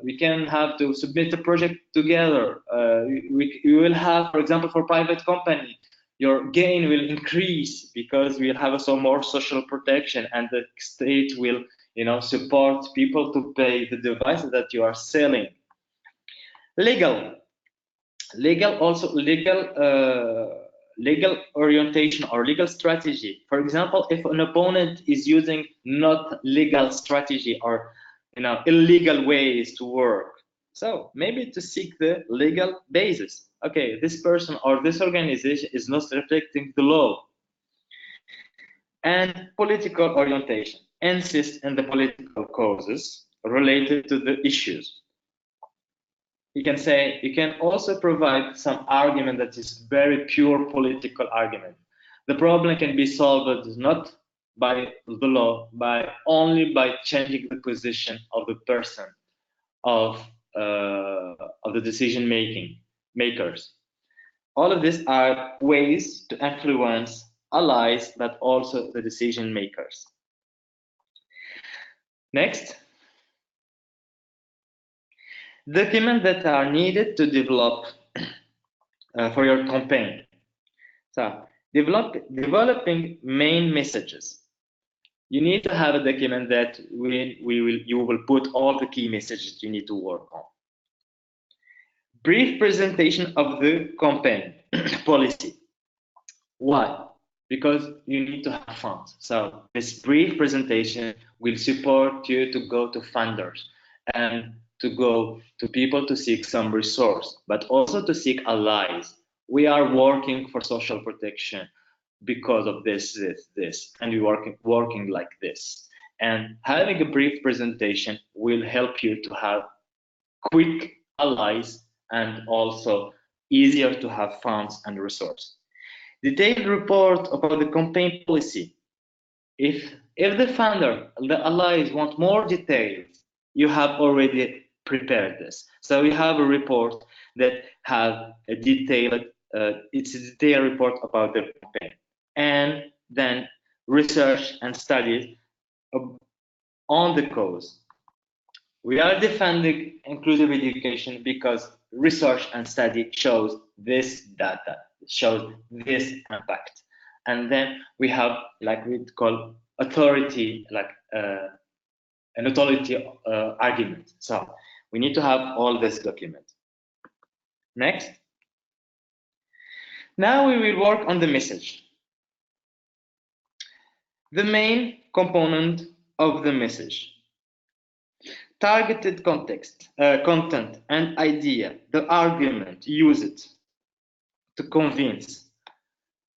B: We can have to submit a project together. We will have, for example, for private company, your gain will increase because we'll have some more social protection, and the state will, support people to pay the devices that you are selling. Legal orientation or legal strategy. For example, if an opponent is using not legal strategy or illegal ways to work, so maybe to seek the legal basis. Okay, this person or this organization is not respecting the law. And political orientation, insist in the political causes related to the issues. You can also provide some argument that is very pure political argument. The problem can be solved not by the law, only by changing the position of the person, of the decision makers. All of these are ways to influence allies, but also the decision makers. Next. Documents that are needed to develop for your campaign. So, developing main messages. You need to have a document that you will put all the key messages you need to work on. Brief presentation of the campaign policy. Why? Because you need to have funds. So this brief presentation will support you to go to funders and to go to people to seek some resource, but also to seek allies. We are working for social protection because of this, and we're working like this. And having a brief presentation will help you to have quick allies and also easier to have funds and resources. Detailed report about the campaign policy. If the funder, the allies want more details, you have already prepared this. So we have a report that have a detailed, it's a detailed report about the campaign, and then research and studies on the cause. We are defending inclusive education because research and study shows this data, shows this impact. And then we have, like we call authority, like an authority argument. So we need to have all this document. Next. Now we will work on the message. The main component of the message. Targeted context, content and idea, the argument, use it to convince.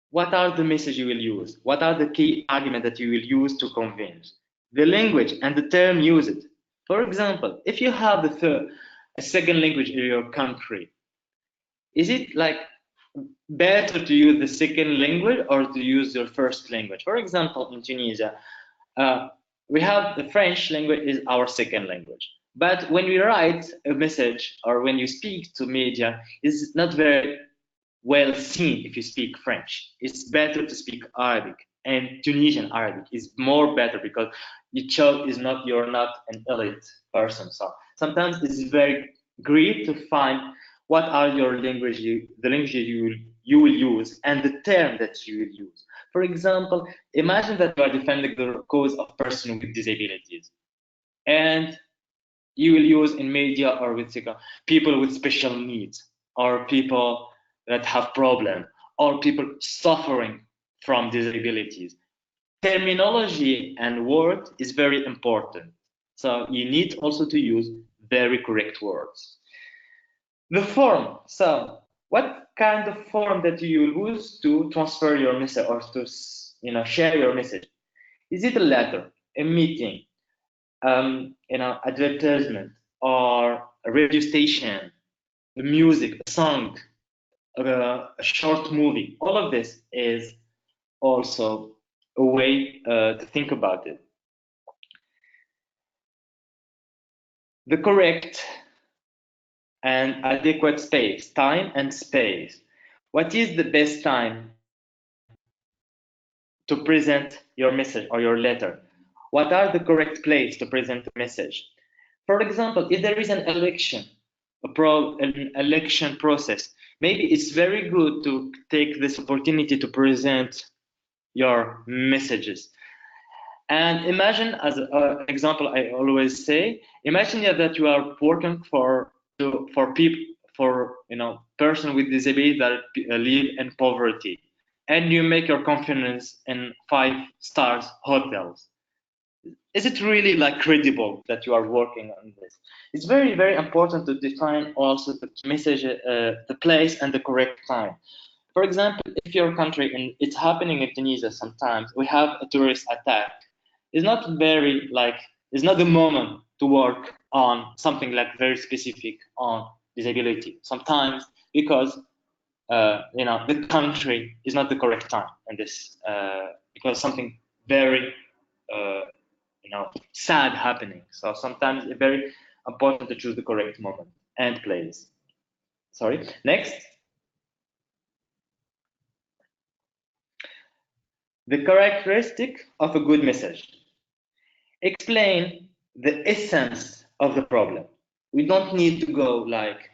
B: What are the messages you will use? What are the key arguments that you will use to convince? The language and the term used. For example, if you have a second language in your country, is it like better to use the second language or to use your first language? For example, in Tunisia, we have the French language is our second language. But when we write a message or when you speak to media, it's not very well seen if you speak French. It's better to speak Arabic, and Tunisian Arabic is more better because you're not an elite person. So sometimes it's very great to find what are your language, the language you will use and the term that you will use. For example, imagine that you are defending the cause of person with disabilities, and you will use in media or with people with special needs, or people that have problems, or people suffering from disabilities. Terminology and word is very important. So you need also to use very correct words. The form. So what kind of form that you use to transfer your message or to share your message? Is it a letter, a meeting, advertisement, or a radio station, a music, a song, a short movie? All of this is also a way to think about it. The correct and adequate space, time and space. What is the best time to present your message or your letter? What are the correct place to present the message? For example, if there is an election, an election process, maybe it's very good to take this opportunity to present your messages. And imagine, as an example, I always say, imagine that you are working for people, for person with disability that live in poverty, and you make your conference in 5-star hotels. Is it really like credible that you are working on this? It's very, very important to define also the message, the place and the correct time. For example, if your country, and it's happening in Tunisia sometimes, we have a tourist attack. It's not it's not the moment to work on something like very specific on disability. Sometimes because the country is not the correct time in this, because something very sad happening. So sometimes it's very important to choose the correct moment and place. Sorry. Next. The characteristic of a good message. Explain the essence of the problem. We don't need to go like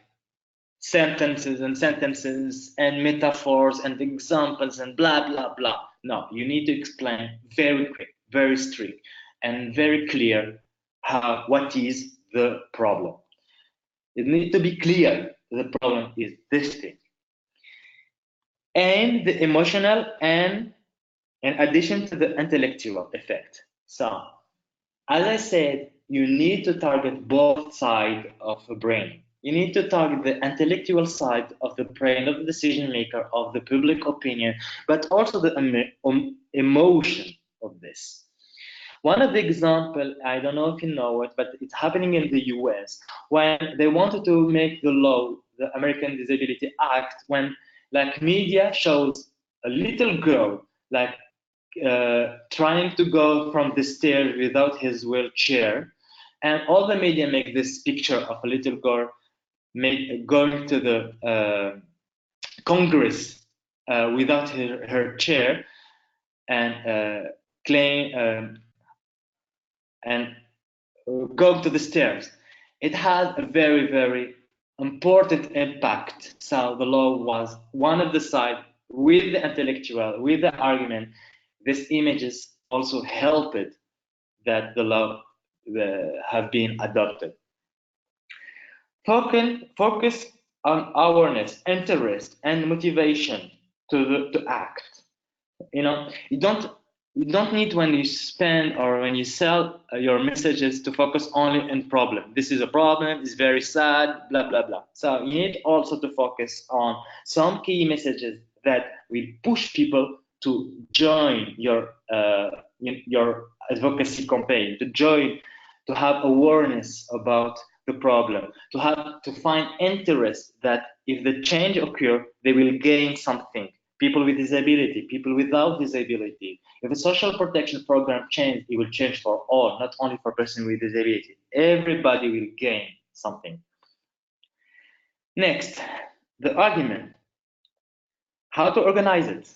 B: sentences and metaphors and examples and blah, blah, blah. No, you need to explain very quick, very strict, and very clear what is the problem. It needs to be clear the problem is this thing. And the emotional and in addition to the intellectual effect. So, as I said, you need to target both sides of the brain. You need to target the intellectual side of the brain, of the decision maker, of the public opinion, but also the emotion of this. One of the examples, I don't know if you know it, but it's happening in the US when they wanted to make the law, the American Disability Act, when like media shows a little girl like trying to go from the stairs without his wheelchair, and all the media make this picture of a little girl going to the Congress without her chair and claim and go to the stairs. It had a very, very important impact. So the law was one of the sides with the intellectual, with the argument. These images also helped that the law have been adopted. Focus on awareness, interest, and motivation to act. You don't need when you spend or when you sell your messages to focus only on problem. This is a problem, it's very sad, blah, blah, blah. So you need also to focus on some key messages that will push people to join your advocacy campaign, to have awareness about the problem, to find interest that if the change occurs, they will gain something. People with disability, people without disability. If a social protection program changes, it will change for all, not only for person with disability. Everybody will gain something. Next, the argument. How to organize it.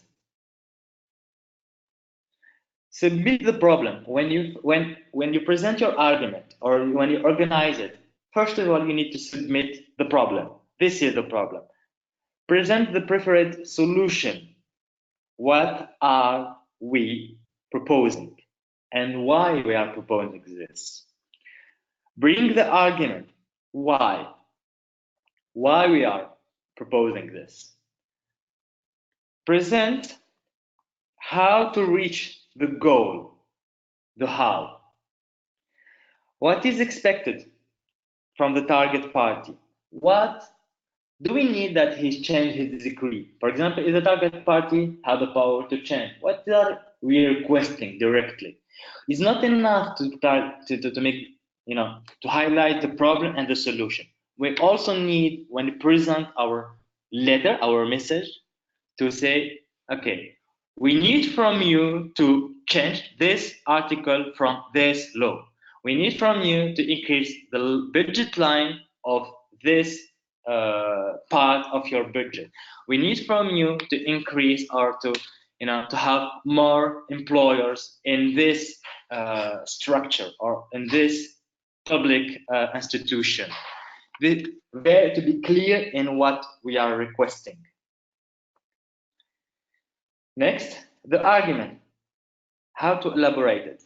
B: Submit the problem. When you present your argument or when you organize it, first of all, you need to submit the problem. This is the problem. Present the preferred solution. What are we proposing and why we are proposing this? Bring the argument. Why we are proposing this. Present how to reach the goal, the how. What is expected from the target party? What do we need that he change his decree? For example, if the target party have the power to change, what are we requesting directly? It's not enough to make, to highlight the problem and the solution. We also need, when we present our letter, our message, to say, okay, we need from you to change this article from this law. We need from you to increase the budget line of this part of your budget. We need from you to increase or to to have more employers in this structure or in this public institution. There to be clear in what we are requesting. Next, the argument. How to elaborate it.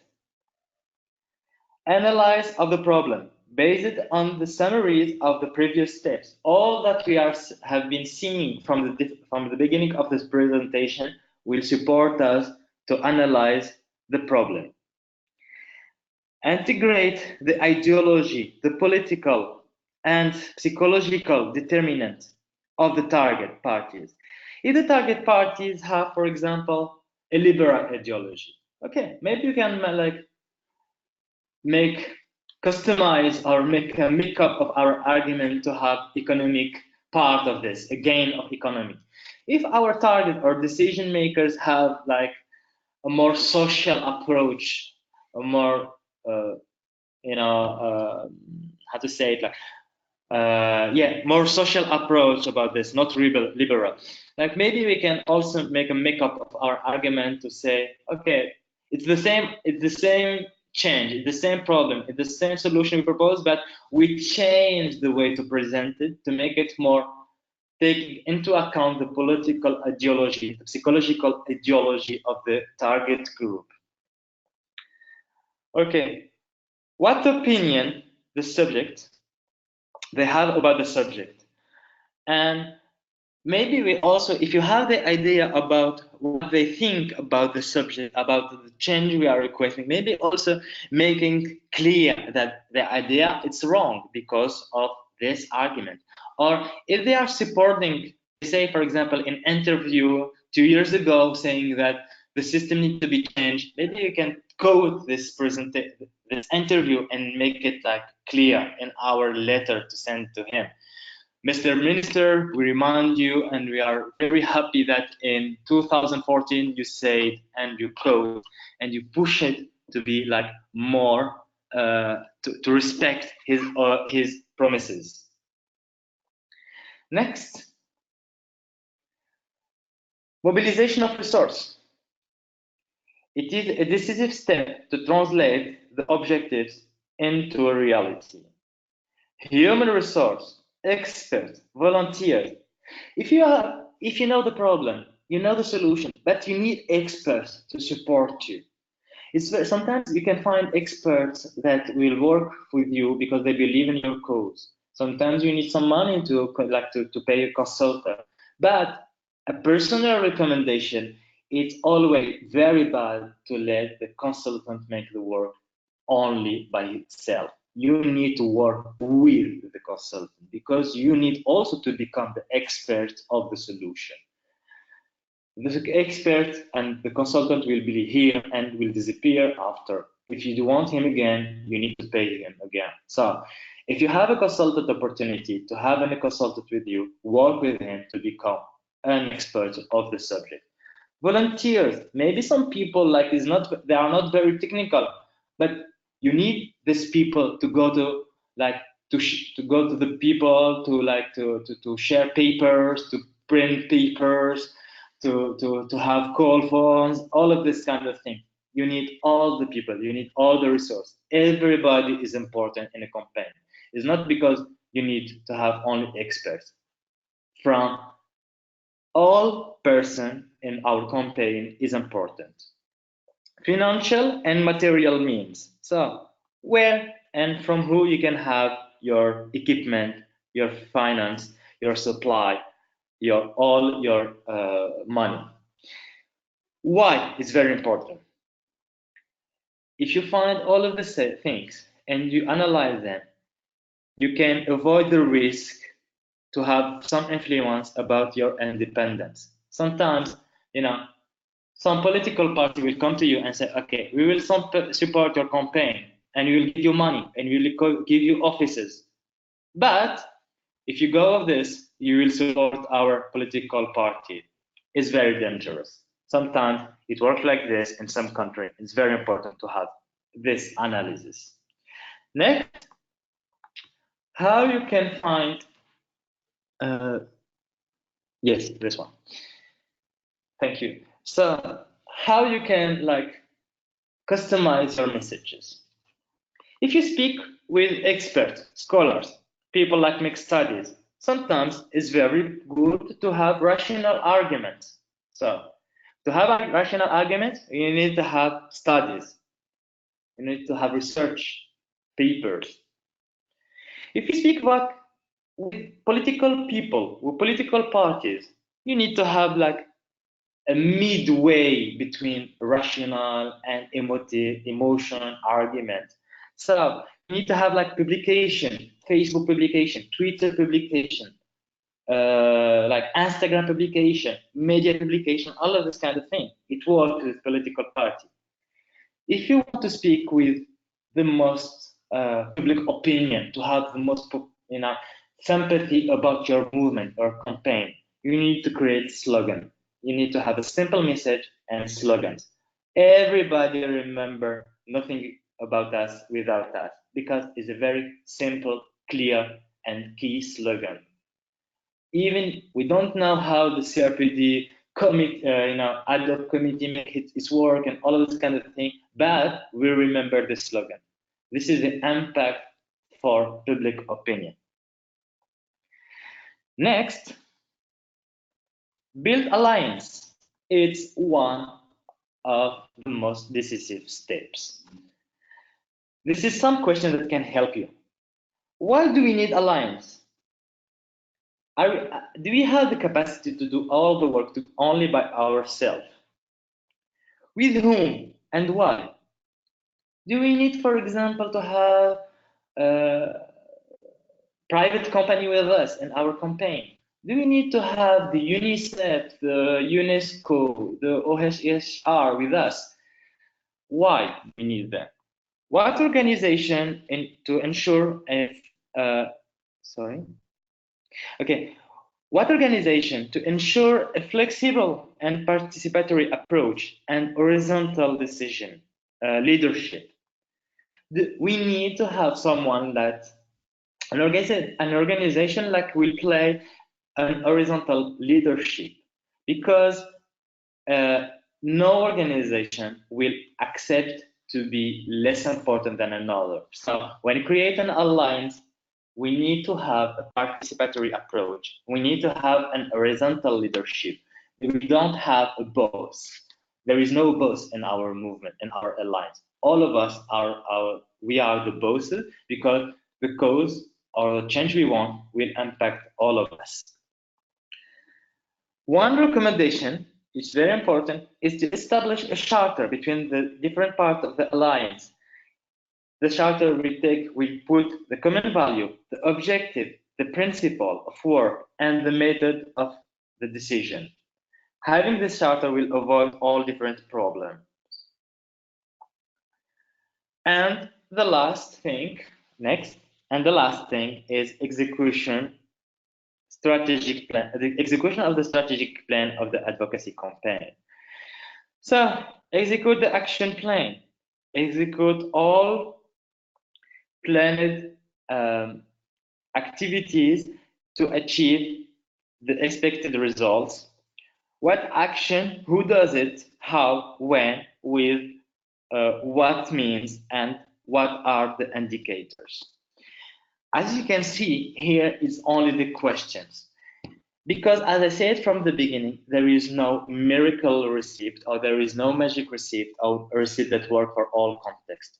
B: Analyze of the problem based on the summaries of the previous steps. All that we have been seeing from the beginning of this presentation will support us to analyze the problem. Integrate the ideology, the political and psychological determinant of the target parties. If the target parties have, for example, a liberal ideology, okay, maybe you can customize or make a makeup of our argument to have economic part of this, a gain of economy. If our target or decision makers have like a more social approach, a more how to say it, more social approach about this, not liberal. Like maybe we can also make a makeup of our argument to say, okay, it's the same change, it's the same problem, it's the same solution we propose, but we change the way to present it to make it more taking into account the political ideology, the psychological ideology of the target group. Okay, what opinion the subject they have about the subject, and maybe we also, if you have the idea about what they think about the subject, about the change we are requesting, maybe also making clear that the idea is wrong because of this argument. Or if they are supporting, say for example in interview 2 years ago saying that the system needs to be changed, maybe you can code this interview and make it like clear in our letter to send to him. Mr. Minister, we remind you, and we are very happy that in 2014 you said and you code and you push it to be like more to respect his promises. Next, mobilization of resource. It is a decisive step to translate the objectives into a reality. Human resource, experts, volunteers. If you know the problem, you know the solution, but you need experts to support you. Sometimes you can find experts that will work with you because they believe in your cause. Sometimes you need some money to pay a consultant. But a personal recommendation, it's always very bad to let the consultant make the work only by itself. You need to work with the consultant because you need also to become the expert of the solution. The expert and the consultant will be here and will disappear after. If you want him again, you need to pay him again. So if you have a consultant opportunity to have a consultant with you, work with him to become an expert of the subject. Volunteers, maybe some people they are not very technical, but you need these people to go to go to the people to share papers, to print papers, to have call phones, all of this kind of thing. You need all the people, you need all the resources. Everybody is important in a campaign. It's not because you need to have only experts. From all person in our campaign is important. Financial and material means. So where and from who you can have your equipment, your finance, your supply, all your money. Why is very important. If you find all of the things and you analyze them, you can avoid the risk to have some influence about your independence. Sometimes, some political party will come to you and say, okay, we will support your campaign and we will give you money and we will give you offices. But if you go of this, you will support our political party. It's very dangerous. Sometimes it works like this in some countries. It's very important to have this analysis. Next, how you can find, yes, this one. Thank you. So how you can like customize your messages? If you speak with experts, scholars, people like make studies, sometimes it's very good to have rational arguments. So to have a rational argument, you need to have studies. You need to have research papers. If you speak about with political people, with political parties, you need to have like a midway between rational and emotion argument. So you need to have like publication, Facebook publication, Twitter publication, like Instagram publication, media publication, all of this kind of thing. It works with political party. If you want to speak with the most public opinion, to have the most sympathy about your movement or campaign, you need to create slogan. You need to have a simple message and slogans. Everybody remember nothing about us without us, because it's a very simple, clear, and key slogan. Even we don't know how the CRPD ad hoc committee make its work and all of this kind of thing, but we remember the slogan. This is the impact for public opinion. Next, build alliance. It's one of the most decisive steps. This is some question that can help you. Why do we need alliance? Do we have the capacity to do all the work only by ourselves? With whom and why? Do we need, for example, to have a private company with us in our campaign? Do we need to have the UNICEF, the UNESCO, the OHSR with us? Why do we need them? What organization to ensure what organization to ensure a flexible and participatory approach and horizontal decision leadership? We need to have someone that an organization like will play an horizontal leadership, because no organization will accept to be less important than another. So when you create an alliance, we need to have a participatory approach. We need to have an horizontal leadership. We don't have a boss. There is no boss in our movement, in our alliance. All of us we are the bosses, because the cause or the change we want will impact all of us. One recommendation, it's very important, is to establish a charter between the different parts of the alliance. The charter will put the common value, the objective, the principle of work, and the method of the decision. Having this charter will avoid all different problems. And the last thing, is execution. Strategic plan, the execution of the strategic plan of the advocacy campaign. So execute the action plan, execute all planned activities to achieve the expected results. What action, who does it, how, when, with, what means, and what are the indicators. As you can see, here is only the questions. Because as I said from the beginning, there is no miracle receipt, or there is no magic receipt, or a receipt that works for all contexts.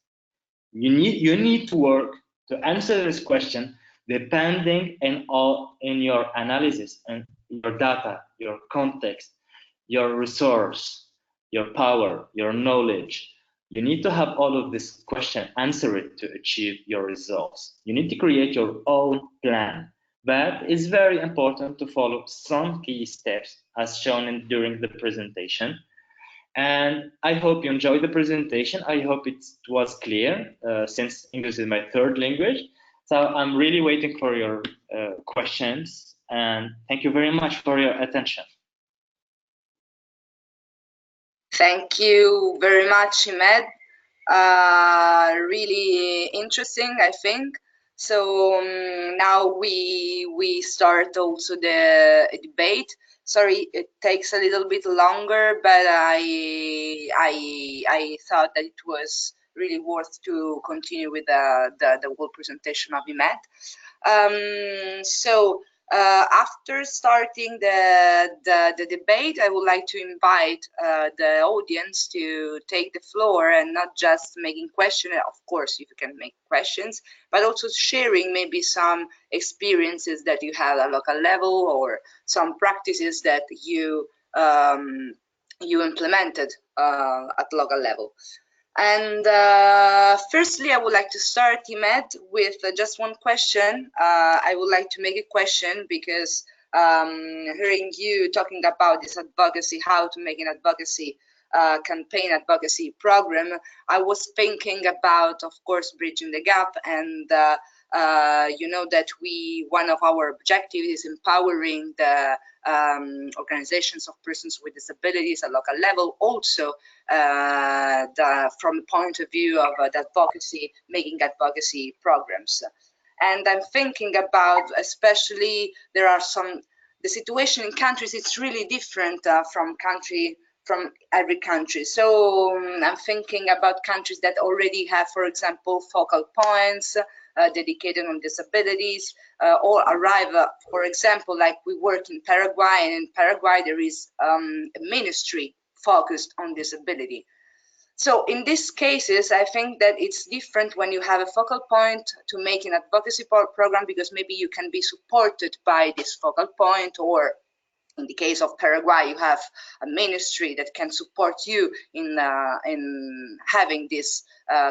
B: You need to work to answer this question depending in your analysis and your data, your context, your resource, your power, your knowledge. You need to have all of this question answered to achieve your results. You need to create your own plan, but it's very important to follow some key steps as shown during the presentation. And I hope you enjoyed the presentation. I hope it was clear, since English is my third language. So I'm really waiting for your questions, and thank you very much for your attention.
A: Thank you very much, Imed. Really interesting, I think.
C: So now we start also the debate. Sorry, it takes a little bit longer, but I thought that it was really worth to continue with the whole presentation of Imed. So after starting the debate, I would like to invite the audience to take the floor and not just making questions. Of course, you can make questions, but also sharing maybe some experiences that you have at local level or some practices that you implemented at local level. And firstly, I would like to start, Imed, with just one question. I would like to make a question because hearing you talking about this advocacy, how to make an advocacy campaign, advocacy program, I was thinking about, of course, bridging the gap. And you know that one of our objectives is empowering the organizations of persons with disabilities at local level, also from the point of view of the advocacy, making advocacy programs. And I'm thinking about, especially, the situation in countries, it's really different from every country. So I'm thinking about countries that already have, for example, focal points dedicated on disabilities, or arrive, for example, like we work in Paraguay, and in Paraguay there is a ministry focused on disability. So in these cases, I think that it's different when you have a focal point to make an advocacy program, because maybe you can be supported by this focal point, or in the case of Paraguay, you have a ministry that can support you in having this,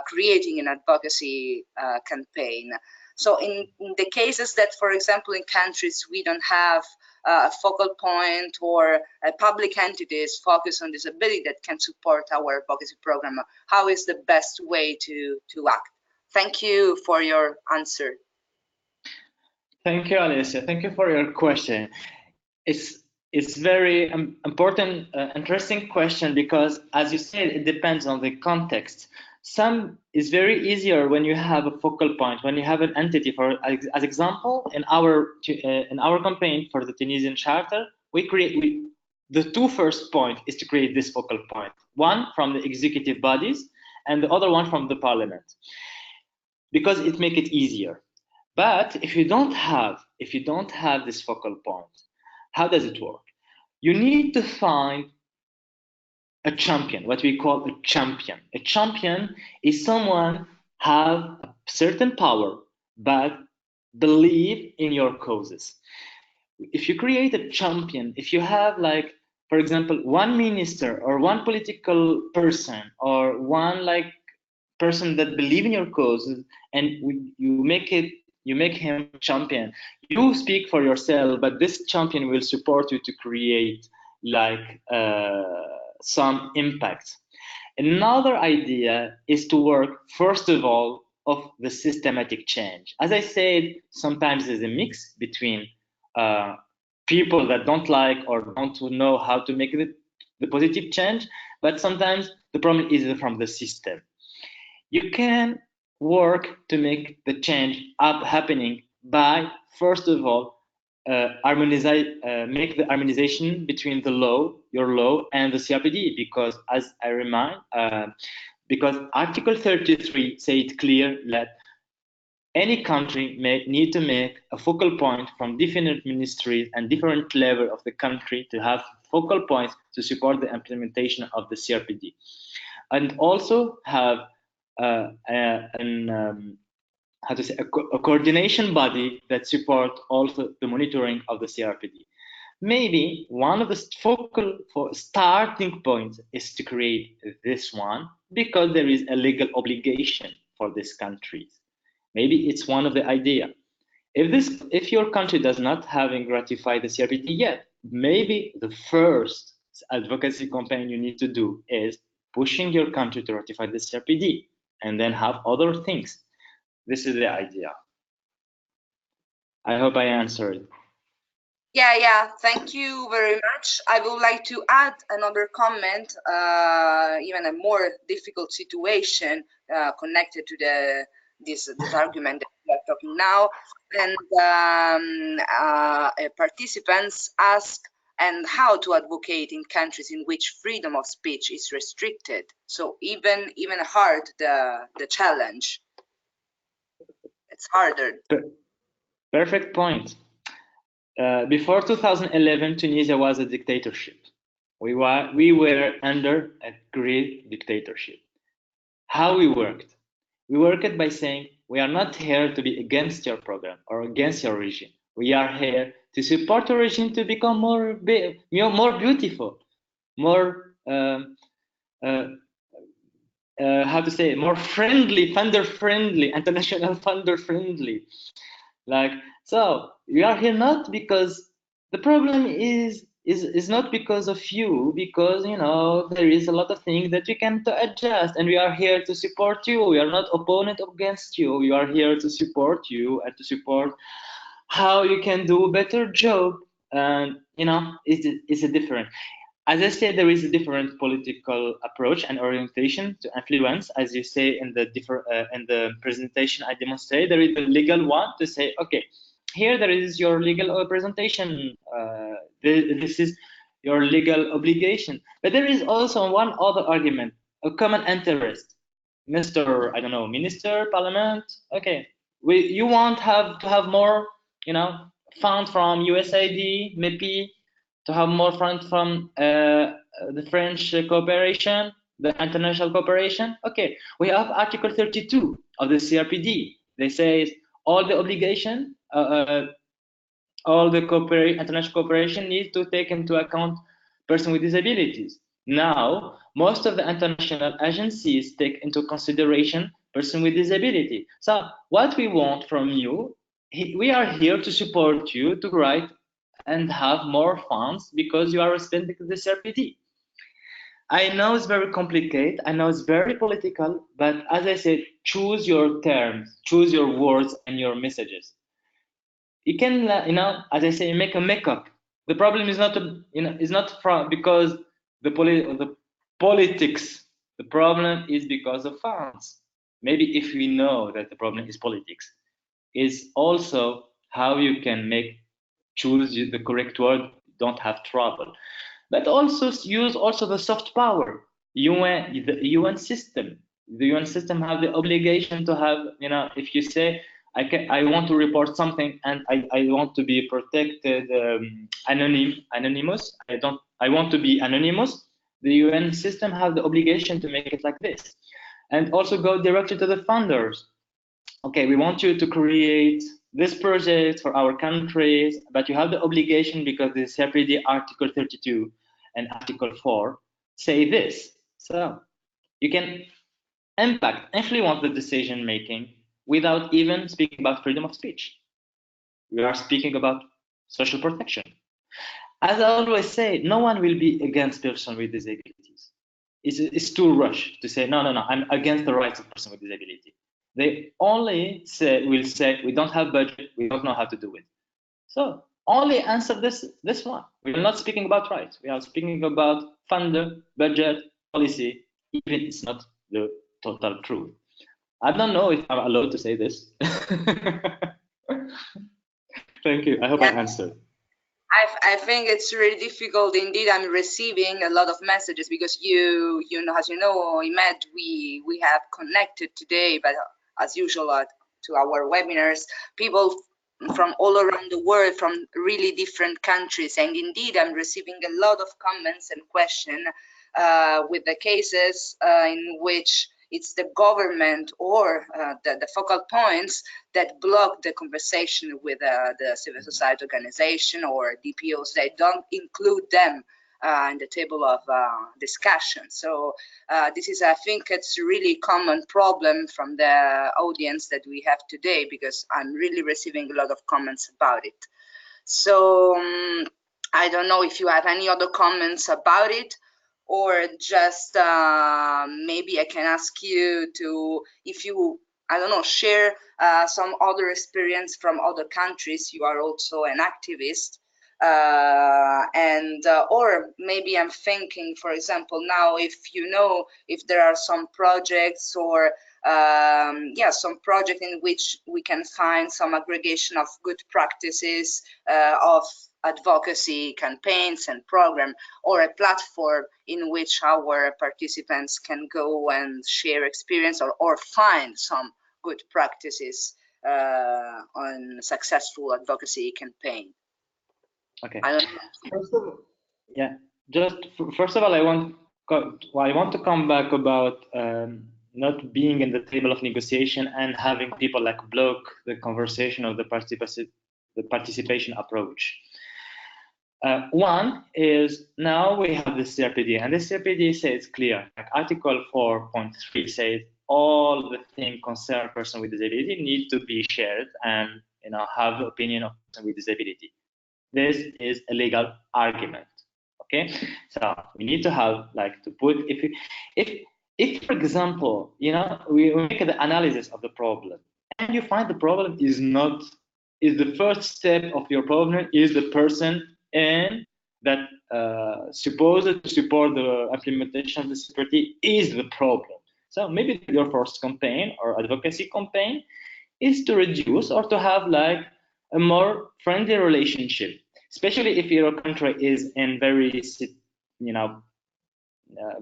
C: creating an advocacy campaign. So in the cases that, for example, in countries we don't have a focal point or public entities focused on disability that can support our advocacy program, how is the best way to act? Thank you for your answer.
B: Thank you, Alicia. Thank you for your question. It's very important, interesting question, because, as you said, it depends on the context. Some is very easier when you have a focal point, when you have an entity. For as example, in our campaign for the Tunisian Charter, the two first point is to create this focal point, one from the executive bodies and the other one from the parliament, because it makes it easier. But if you don't have this focal point, how does it work? You need to find a champion, what we call a champion. A champion is someone have a certain power but believe in your causes. If you create a champion, if you have, like, for example, one minister or one political person or one person that believe in your causes, and you make him champion, you speak for yourself, but this champion will support you to create some impact. Another idea is to work, first of all, of the systematic change. As I said, sometimes there's a mix between people that don't like or don't know how to make the positive change, but sometimes the problem is from the system. You can work to make the change happening by, first of all, make the harmonization between your law, and the CRPD, because, as I remind, because Article 33 say it clear that any country need to make a focal point from different ministries and different level of the country to have focal points to support the implementation of the CRPD, and also have a coordination body that support also the monitoring of the CRPD. Maybe one of the starting points is to create this one, because there is a legal obligation for these countries. Maybe it's one of the idea. If your country does not having ratified the CRPD yet, maybe the first advocacy campaign you need to do is pushing your country to ratify the CRPD, and then have other things. This is the idea. I hope I answered.
C: Yeah, thank you very much. I would like to add another comment, even a more difficult situation connected to this argument that we are talking now, and participants ask and how to advocate in countries in which freedom of speech is restricted. So even hard the challenge. It's harder.
B: Perfect point. Before 2011, Tunisia was a dictatorship. We were under a great dictatorship. How we worked? We worked by saying, we are not here to be against your program or against your regime. We are here to support your regime to become more beautiful, more how to say it, more friendly, funder friendly, international funder friendly. Like, so we are here not because the problem is not because of you, because there is a lot of things that we can adjust, and we are here to support you. We are not opponent against you. We are here to support you and to support how you can do a better job. And it's a different. As I said, there is a different political approach and orientation to influence. As you say in the presentation I demonstrate, there is a legal one to say, okay, here there is your legal representation. This is your legal obligation. But there is also one other argument, a common interest. Mr. I don't know, Minister, Parliament. Okay, you want to have more, fund from USAID, maybe to have more funds from the French cooperation, the international cooperation. Okay, we have Article 32 of the CRPD. They say all the obligation, all the international cooperation needs to take into account persons with disabilities. Now, most of the international agencies take into consideration persons with disability. So what we want from you, we are here to support you to write and have more funds because you are respecting the CRPD. I know it's very complicated. I know it's very political, but as I said, choose your terms, choose your words and your messages. You can, as I say, make a makeup. The problem is not, is not from because the politics. The problem is because of funds. Maybe if we know that the problem is politics, is also how you can choose the correct word, don't have trouble. But also use also the soft power. The UN system. The UN system have the obligation to have, if you say, I want to report something and I want to be protected, anonymous. I want to be anonymous. The UN system have the obligation to make it like this, and also go directly to the funders. Okay, we want you to create this project for our countries, but you have the obligation because the CRPD Article 32 and Article 4 say this. So you can influence the decision making without even speaking about freedom of speech. We are speaking about social protection. As I always say, no one will be against persons with disabilities. It's too rushed to say, no, I'm against the rights of persons with disability. They only will say, we don't have budget, we don't know how to do it. So only answer this one. We are not speaking about rights. We are speaking about funder, budget, policy, even it's not the total truth. I don't know if I'm allowed to say this. Thank you. I hope I answered.
C: I think it's really difficult indeed. I'm receiving a lot of messages because you know, as you know, Imed, we have connected today, but as usual to our webinars, people from all around the world, from really different countries, and indeed I'm receiving a lot of comments and questions with the cases in which it's the government or the focal points that block the conversation with the civil society organization or DPOs. They don't include them in the table of discussion. So this is, I think, it's a really common problem from the audience that we have today, because I'm really receiving a lot of comments about it. So I don't know if you have any other comments about it, or just maybe I can ask you to, if you, I don't know, share some other experience from other countries. You are also an activist, or maybe I'm thinking, for example, now if you know if there are some projects or yeah, some project in which we can find some aggregation of good practices of advocacy campaigns and program, or a platform in which our participants can go and share experience or find some good practices on successful advocacy campaign.
B: Okay.
C: I don't know.
B: Yeah. Just first of all, I want to come back about not being in the table of negotiation and having people like block the conversation of the participation approach. One is now we have the CRPD, and the CRPD says clear. Like Article 4.3 says all the things concern person with disability need to be shared and have the opinion of person with disability. This is a legal argument. Okay, so we need to have like to put if for example we make the analysis of the problem and you find the problem is the first step of your problem is the person and that supposed to support the implementation of the security is the problem. So maybe your first campaign or advocacy campaign is to reduce or to have like a more friendly relationship, especially if your country is in very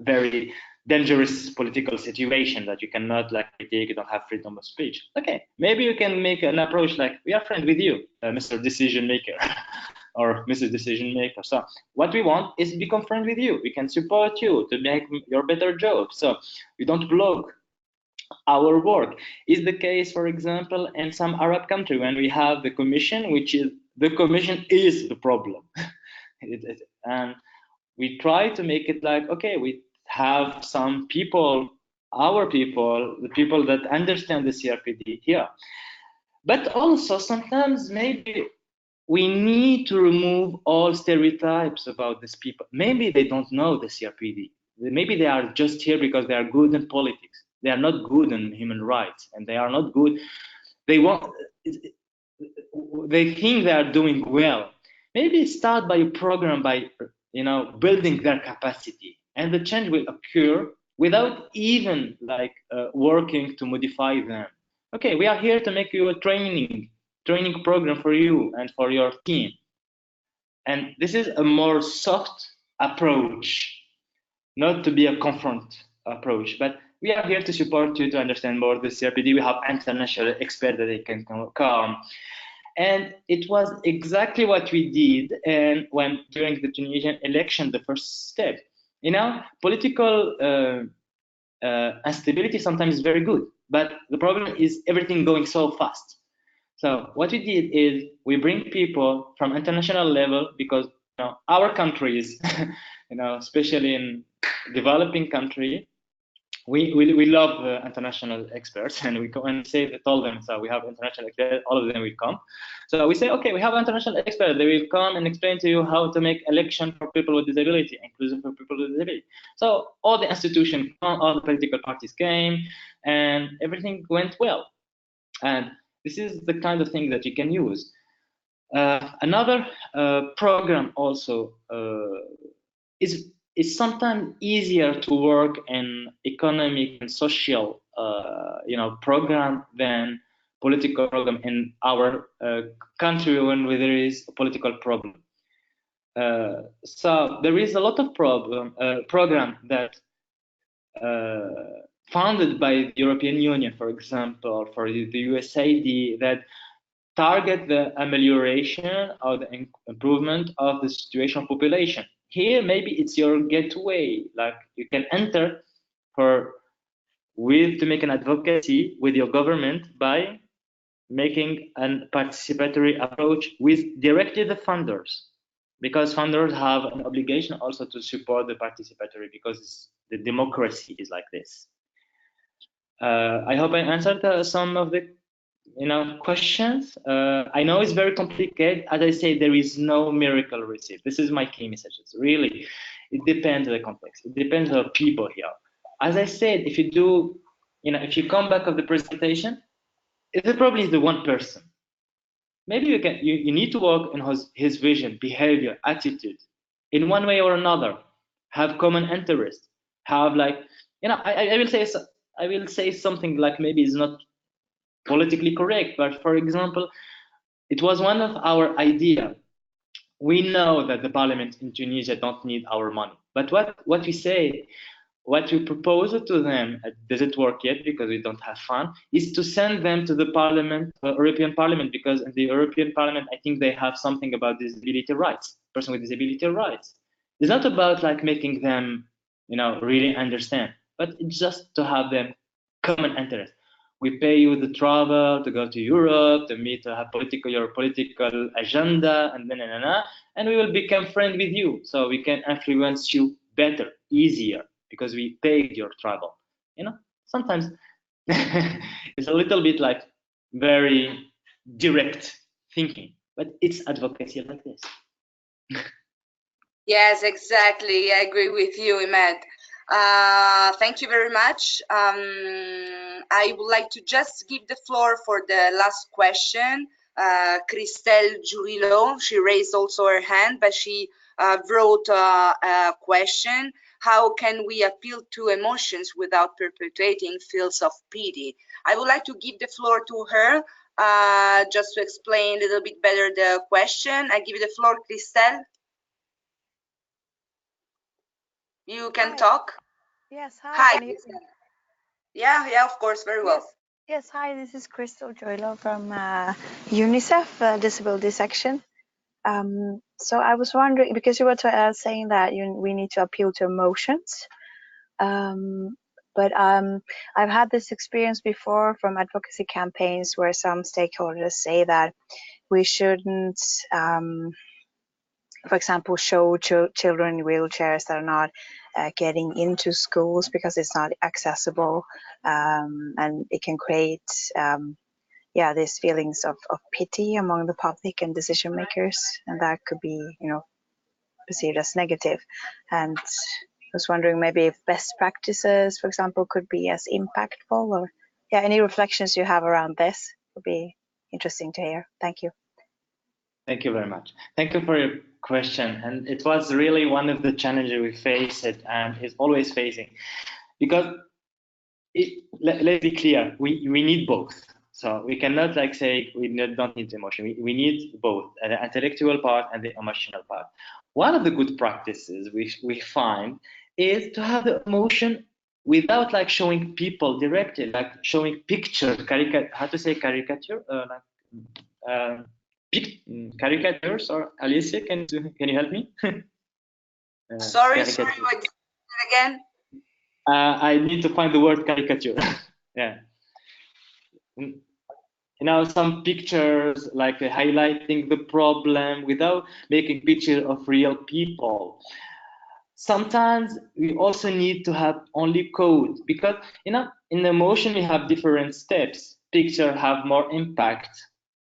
B: very dangerous political situation that you cannot like critique, you don't have freedom of speech. Okay, maybe you can make an approach like we are friends with you, Mr. Decision Maker or Mrs. Decision Maker. So what we want is to become friends with you. We can support you to make your better job. So we don't block our work. Is the case, for example, in some Arab country when we have the commission, which is the commission is the problem. And we try to make it like, okay, we have some people, our people, the people that understand the CRPD here. But also sometimes maybe we need to remove all stereotypes about these people. Maybe they don't know the CRPD. Maybe they are just here because they are good in politics. They are not good in human rights, and they are not good. They think they are doing well. Maybe start by a program by building their capacity, and the change will occur without even like working to modify them. Okay, we are here to make you a training program for you and for your team, and this is a more soft approach, not to be a confront approach, but we are here to support you to understand more the CRPD. We have international experts that they can come. And it was exactly what we did. And when during the Tunisian election, the first step, political instability sometimes is very good, but the problem is everything going so fast. So what we did is we bring people from international level because our countries, especially in developing country, we love international experts, and we go and told them, so we have international experts, all of them will come. So we say, okay, we have international experts, they will come and explain to you how to make election for people with disability, inclusive for people with disability. So all the institutions come, all the political parties came, and everything went well. And this is the kind of thing that you can use. Another program also is sometimes easier to work in economic and social program than political program in our country when there is a political problem. So there is a lot of program that funded by the European Union, for example, for the USAID, that target the amelioration or the improvement of the situation of population. Here, maybe it's your gateway, like you can enter to make an advocacy with your government by making a participatory approach with directly the funders, because funders have an obligation also to support the participatory, because the democracy is like this. I hope I answered some of the questions. I know it's very complicated. As I say, there is no miracle recipe. This is my key messages. Really, it depends on the context. It depends on people here. As I said, if you do, if you come back of the presentation, it's probably the one person. Maybe you need to work on his vision, behavior, attitude, in one way or another. Have common interest. Have like, I will say I will say something like maybe it's not politically correct, but for example, it was one of our idea. We know that the parliament in Tunisia don't need our money, but what we say, what we propose to them, doesn't work yet because we don't have fund, is to send them to the parliament, European Parliament, because in the European Parliament, I think they have something about disability rights, person with disability rights. It's not about like making them, really understand, but it's just to have them common interest. We pay you the travel to go to Europe, to meet, to have your political agenda, and we will become friends with you, so we can influence you better, easier, because we paid your travel. Sometimes it's a little bit like very direct thinking, but it's advocacy like this.
C: Yes, exactly. I agree with you, Imed. Thank you very much. I would like to just give the floor for the last question. Christelle Jurillo, she raised also her hand, but she wrote a question. How can we appeal to emotions without perpetuating feelings of pity? I would like to give the floor to her just to explain a little bit better the question. I give you the floor, Christelle. You can talk.
D: Yes, hi.
C: Hi.
D: Can you hear me?
C: Yeah, of course, very well.
D: Yes, hi. This is Crystal Joylo from UNICEF Disability Section. So I was wondering, because you were saying that we need to appeal to emotions, but I've had this experience before from advocacy campaigns where some stakeholders say that we shouldn't, for example, show children in wheelchairs that are not getting into schools because it's not accessible, and it can create these feelings of pity among the public and decision makers, and that could be perceived as negative. And I was wondering maybe if best practices, for example, could be as impactful, or any reflections you have around this would be interesting to hear. Thank you.
B: Thank you very much. Thank you for your question. And it was really one of the challenges we faced and is always facing, because let's be clear, we need both. So we cannot like say we don't need emotion. We need both, the intellectual part and the emotional part. One of the good practices we find is to have the emotion without like showing people directly, like showing pictures, how to say caricature, caricatures, or Alicia, can you help me?
C: Sorry, what again?
B: I need to find the word caricature. Yeah. Some pictures like highlighting the problem without making picture of real people. Sometimes we also need to have only code, because in emotion we have different steps. Picture have more impact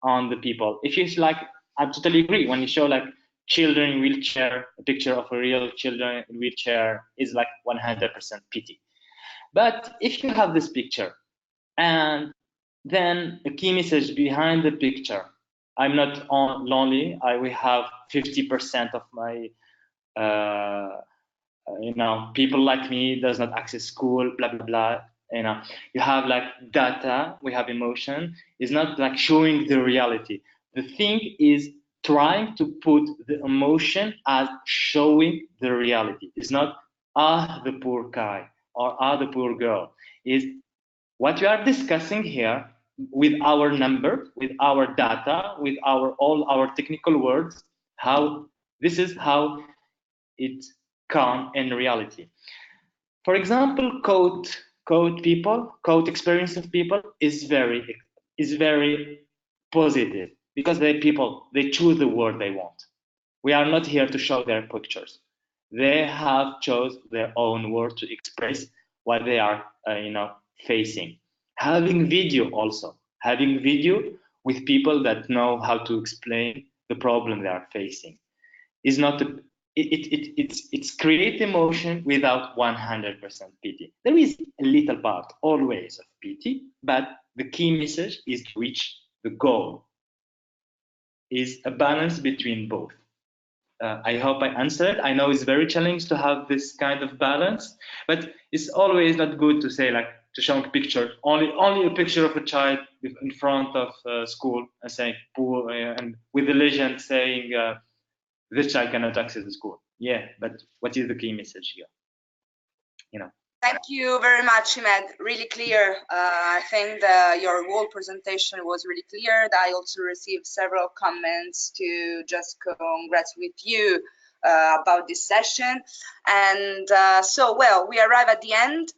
B: on the people. If you like, I totally agree. When you show like children in wheelchair, a picture of a real children in wheelchair is like 100% pity. But if you have this picture and then a key message behind the picture, I'm not lonely, I will have 50% of my people like me does not access school, blah blah blah. You have like data, we have emotion. It's not like showing the reality. The thing is trying to put the emotion as showing the reality. It's not the poor guy or the poor girl. Is what we are discussing here with our number, with our data, with all our technical words, how this is how it come in reality. For example, code experience of people is very positive, because they choose the word they want. We are not here to show their pictures. They have chose their own word to express what they are facing. Having video with people that know how to explain the problem they are facing is not it's create emotion without 100% pity. There is a little part always of pity, but the key message is to reach the goal. Is a balance between both. I hope I answered. I know it's very challenging to have this kind of balance, but it's always not good to say like showing a picture, only a picture of a child in front of school and saying poor, and with the legend saying this child cannot access the school. Yeah, but what is the key message here? You know.
C: Thank you very much, Imed. Really clear. I think your whole presentation was really clear. I also received several comments to just congrats with you about this session. And so, well, we arrive at the end.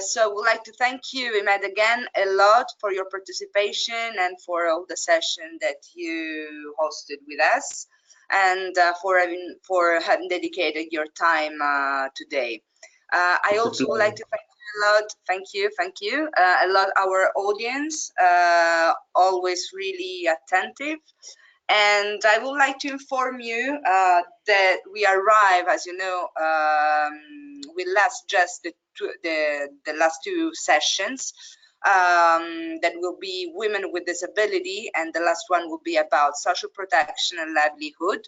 C: So we'd like to thank you, Imed, again a lot for your participation and for all the session that you hosted with us, and for having dedicated your time today. I also would like to thank you a lot. Thank you a lot. Our audience, always really attentive. And I would like to inform you that we arrive, as you know, we last just the last two sessions. That will be women with disability, and the last one will be about social protection and livelihood.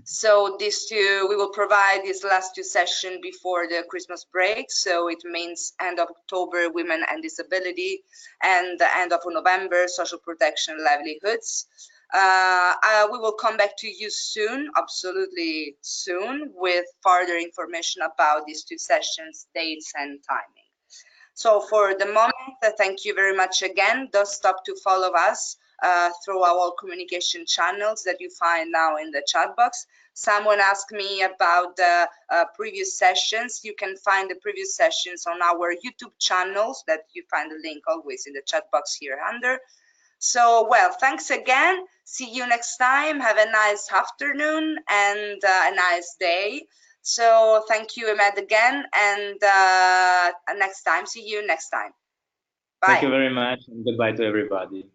C: So these two, we will provide these last two sessions before the Christmas break. So it means end of October, women and disability, and the end of November, social protection and livelihoods. We will come back to you soon, absolutely soon, with further information about these two sessions, dates and timing. So for the moment, thank you very much again. Don't stop to follow us through our communication channels that you find now in the chat box. Someone asked me about the previous sessions. You can find the previous sessions on our YouTube channels that you find the link always in the chat box here under. So, well, thanks again. See you next time. Have a nice afternoon and a nice day. So thank you, Imed, again. And next time, see you next time. Bye.
B: Thank you very much, and goodbye to everybody.